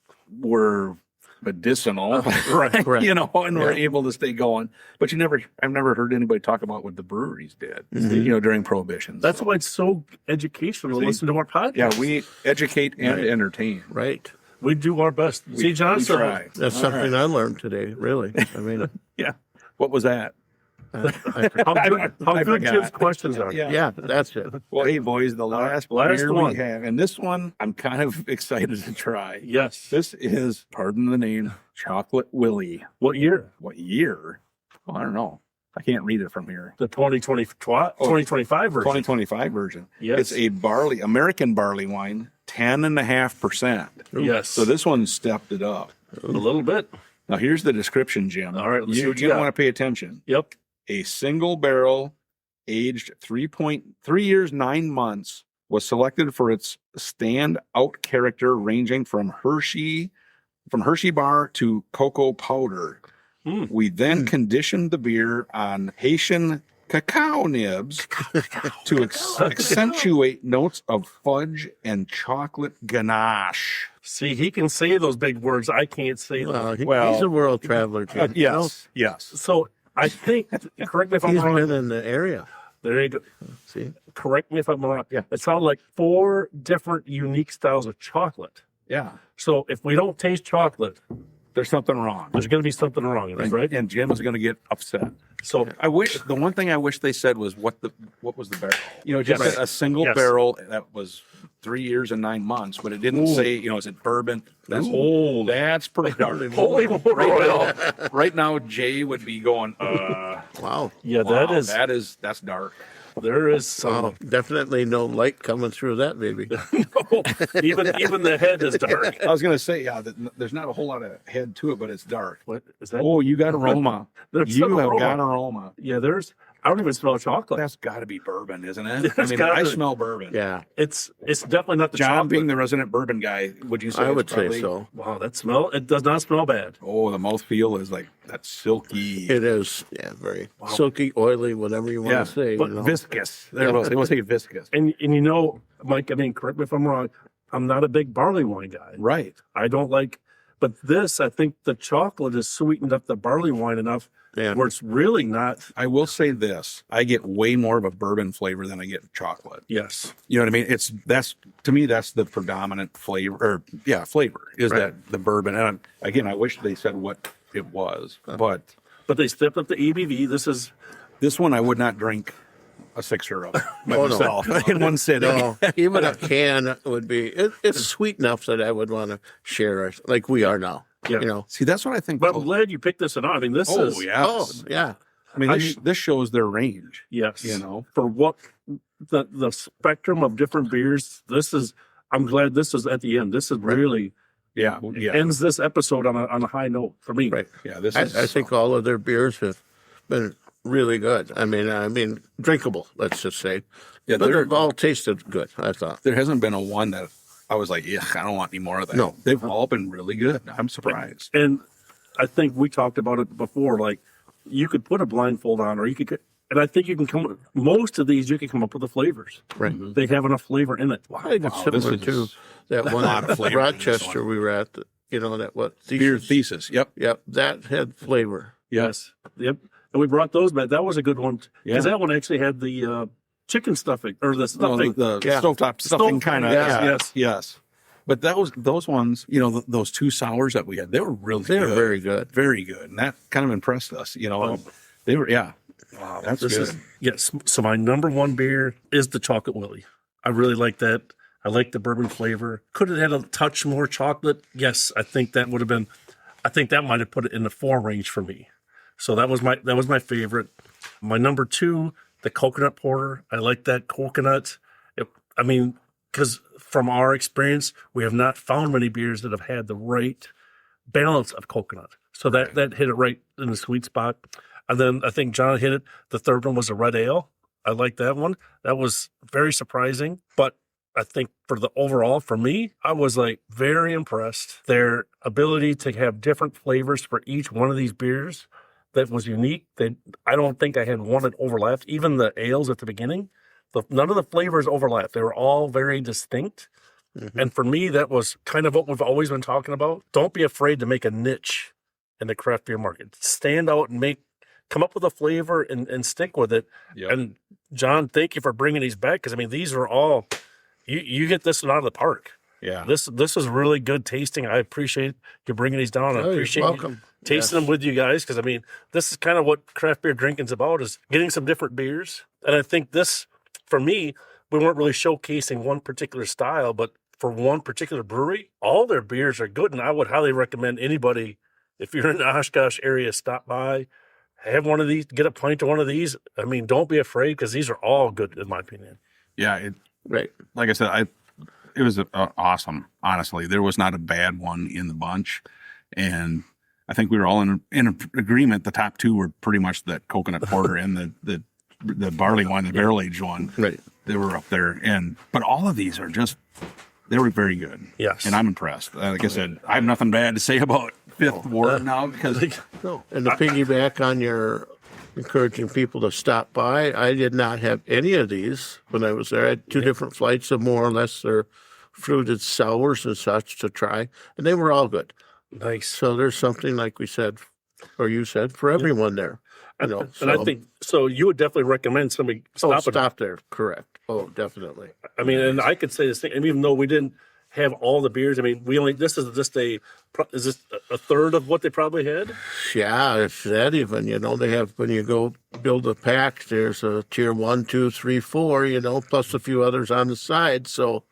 were medicinal, right? Correct. You know, and were Yeah. able to stay going. But I've never heard anybody talk about what the breweries did, Mhm. you know, during Prohibition. That's So, why it's so educational to See? listen to our podcast. yeah, we educate and Right. entertain. Right. We do our best. See, John, we so try. That's All something right. I learned today, really. I mean, Yeah. What was that? how I good forgot. Jim's questions are. yeah, that's it. Well, hey, boys, the last beer one. we have, and this one I'm kind of excited to try. Yes. This is, pardon the name, Chocolate Willy. What year? What year? Well, I don't know. I can't read it from here. The 2025 version. 2025 version. Yes. It's a American barley wine, 10.5%. Yes. So this one stepped it up. a little bit. Now here's the description, Jim. All right, let's see you what you don't got. want to pay attention. Yep. A single barrel, aged 3.3 years 9 months, was selected for its standout character, ranging from Hershey bar to cocoa powder. Mm. We then conditioned the beer on Haitian cacao nibs to accentuate notes of fudge and chocolate ganache. See, he can say those big words. I can't say them. Well, he's a world traveler. Too. Yes. So I think, correct me if I'm He's wrong. been in the area. There you go. See, Correct me if I'm wrong. Yeah. It sounds like 4 different unique styles of chocolate. Yeah. So if we don't taste chocolate, There's something wrong. there's going to be something wrong in it, right? And Jim is going to get upset. So The one thing I wish they said was what was the barrel? You know, just Yes. a single Yes. barrel that was 3 years and 9 months, but it didn't Ooh. say, you know, is it bourbon? That's old. That's pretty dark. Holy royal. Right now, Jay would be going, wow. Yeah, wow, that is, that's dark. there is some, Wow. Definitely no light coming through that baby. even the head is dark. I was going to say, yeah, there's not a whole lot of head to it, but it's dark. What is that? Oh, you got aroma. There's You some have aroma. got aroma. Yeah, I don't even smell chocolate. That's got to be bourbon, isn't it? That's I mean, gotta I be. smell bourbon. Yeah, It's definitely not the John, chocolate. being the resident bourbon guy, would you say? I it's would say probably- so. Wow, it does not smell bad. Oh, the mouthfeel is like that silky. It is. Yeah, very silky, oily, whatever you want to say. but you know. Viscous. There it was. It was say viscous. And you know, Mike, I mean, correct me if I'm wrong, I'm not a big barley wine guy. Right. I don't like, but this, I think the chocolate has sweetened up the barley wine enough Yeah. where it's really not. I will say this: I get way more of a bourbon flavor than I get chocolate. Yes. You know what I mean? That's to me that's the predominant flavor. Flavor is Right. that the bourbon. And again, I wish they said what it was, but But they stepped up the ABV. This is, this one I would not drink a sixer of it by Oh, no. myself in one sitting. No, even a can would be. It's sweet enough that I would want to share it, like we are now. Yeah. You know. See, that's what I think. But I'm glad you picked this one out. I mean, this is Oh, yeah. I mean, this shows their range. yes, You know, for what the spectrum of different beers. This is. I'm glad this is at the end. This is really yeah. ends this episode on a high note for me. Right. Yeah, this I is. think all of their beers have been really good. I mean, drinkable. Let's just say. Yeah, But they've all tasted good. I thought. there hasn't been a one that I was like, yeah, I don't want any more of that. No. They've all been really good. I'm surprised. And I think we talked about it before. Like you could put a blindfold on, or you could. And I think you can come. Most of these you can come up with the flavors. Right. They have enough flavor in it. I think it's similar to that one lot of at flavor in this Rochester one. we were at. You know that what Beer thesis. Yep. Yep, that had flavor. Yes. Yep. And we brought those back. That was a good one because Yeah. that one actually had the chicken stuffing or the No, stuffing. the Yeah. stovetop stuffing kind of. Yes, Yes. But those ones, those two sours that we had, they were really They were good. very good. Very good. And that kind of impressed us. They were, yeah. Wow, that's This good. is yes. So my number one beer is the Chocolate Willie. I really like that. I like the bourbon flavor. Could have had a touch more chocolate. Yes, I think that would have been. I think that might have put it in the 4 range for me. So that was my favorite. My number 2, the coconut porter. I like that coconut. Because from our experience, we have not found many beers that have had the right balance of coconut. So that hit it right in the sweet spot. And then I think John hit it. The third one was a red ale. I like that one. That was very surprising. But I think for the overall, for me, I was like very impressed. Their ability to have different flavors for each one of these beers that was unique. I don't think I had one that overlapped. Even the ales at the beginning, none of the flavors overlapped. They were all very distinct. Mm-hmm. And for me, that was kind of what we've always been talking about. Don't be afraid to make a niche in the craft beer market. Stand out and come up with a flavor and stick with it. Yep. And John, thank you for bringing these back because these are all you get this one out of the park. Yeah. This is really good tasting. I appreciate you bringing these down. I you're appreciate you welcome. tasting them with you guys because this is kind of what craft beer drinking's about, is getting some different beers. And I think this, for me, we weren't really showcasing one particular style, but for one particular brewery, all their beers are good, and I would highly recommend anybody, if you're in the Oshkosh area, stop by, have one of these, get a pint of one of these. Don't be afraid because these are all good in my opinion. Yeah. Right. Like I said, it was awesome. Honestly, there was not a bad one in the bunch. And I think we were all in agreement. The top 2 were pretty much that coconut porter and the barley wine, the barrel aged one. Right. They were up there. But all of these are they were very good. Yes. And I'm impressed. Like I said, I have nothing bad to say about Fifth Ward now because No. And to piggyback on your encouraging people to stop by, I did not have any of these when I was there. I had 2 different flights of more or less their fruited sours and such to try, and they were all good. Nice. So there's something, like we said, or you said, for everyone there. And I think so. You would definitely recommend somebody stop there. Correct. Oh, definitely. And I could say this thing. Even though we didn't have all the beers, this is just is this a third of what they probably had? Yeah, it's that even. They have, when you go build a pack, there's a tier 1, 2, 3, 4. Plus a few others on the side. So,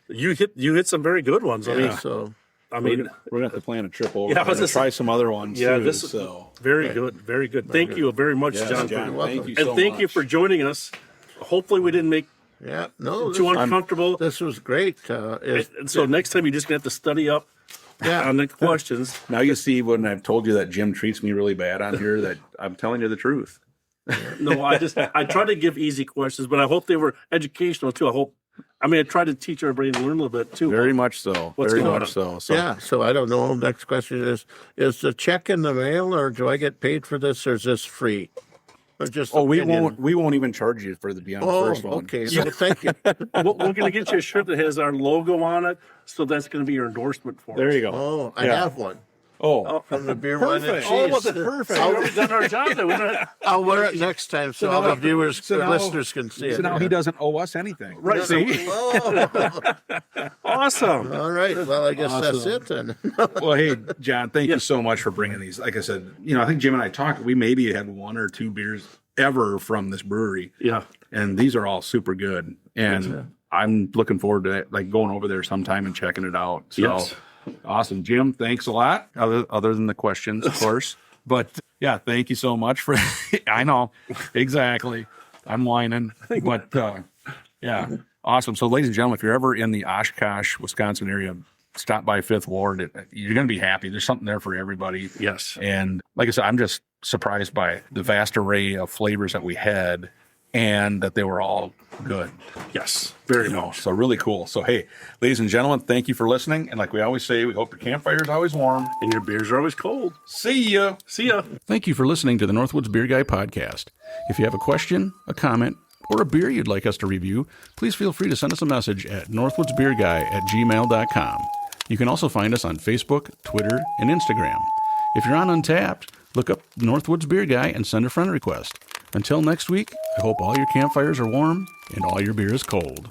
You hit some very good ones. so. we're gonna have to plan a trip over. Yeah, I was and just- try some other ones. Yeah, too, this is so. very good, very good. Thank you very much, Yes, John. John, You're thank welcome. you And so thank you much. for joining us. Hopefully, we didn't make Yeah, no, too uncomfortable. this was great. And so next time, you're just gonna have to study up Yeah. on the questions. Now you see when I've told you that Jim treats me really bad on here that I'm telling you the truth. No, I try to give easy questions, but I hope they were educational too. I tried to teach everybody to learn a little bit too. Very much so. What's Very going much on? so. So Yeah, so I don't know. Next question is the check in the mail, or do I get paid for this, or is this free? Or just we opinion? won't even charge you for the Beyond Oh, first one. okay. So thank you. We're going to get you a shirt that has our logo on it, so that's going to be your endorsement for There us. you go. Oh, I Yeah. have one Oh, from the beer, wine, and perfect. cheese. Oh, was it perfect? We've done our job. Then. We don't- I'll wear it next time so all the viewers, so now- listeners can see So it. now he doesn't owe us anything. Right. See? Oh, Awesome. all right. Well, I guess that's it then. Well, hey, John, thank you so much for bringing these. Like I said, I think Jim and I talked. We maybe had 1 or 2 beers ever from this brewery. Yeah. And these are all super good. And I'm looking forward to like going over there sometime and checking it out. So Yes. awesome. Jim, thanks a lot. Other than the questions, of course. But yeah, thank you so much for I know. Exactly. I'm whining. But yeah. Awesome. So ladies and gentlemen, if you're ever in the Oshkosh, Wisconsin area, stop by Fifth Ward. You're going to be happy. There's something there for everybody. Yes. And like I said, I'm just surprised by the vast array of flavors that we had and that they were all good. Yes. Very much. So really cool. So, hey, ladies and gentlemen, thank you for listening. And like we always say, we hope your campfire is always warm. And your beers are always cold. See ya. See ya. Thank you for listening to the Northwoods Beer Guy podcast. If you have a question, a comment, or a beer you'd like us to review, please feel free to send us a message at northwoodsbeerguy@gmail.com. You can also find us on Facebook, Twitter, and Instagram. If you're on Untappd, look up Northwoods Beer Guy and send a friend request. Until next week, I hope all your campfires are warm and all your beer is cold.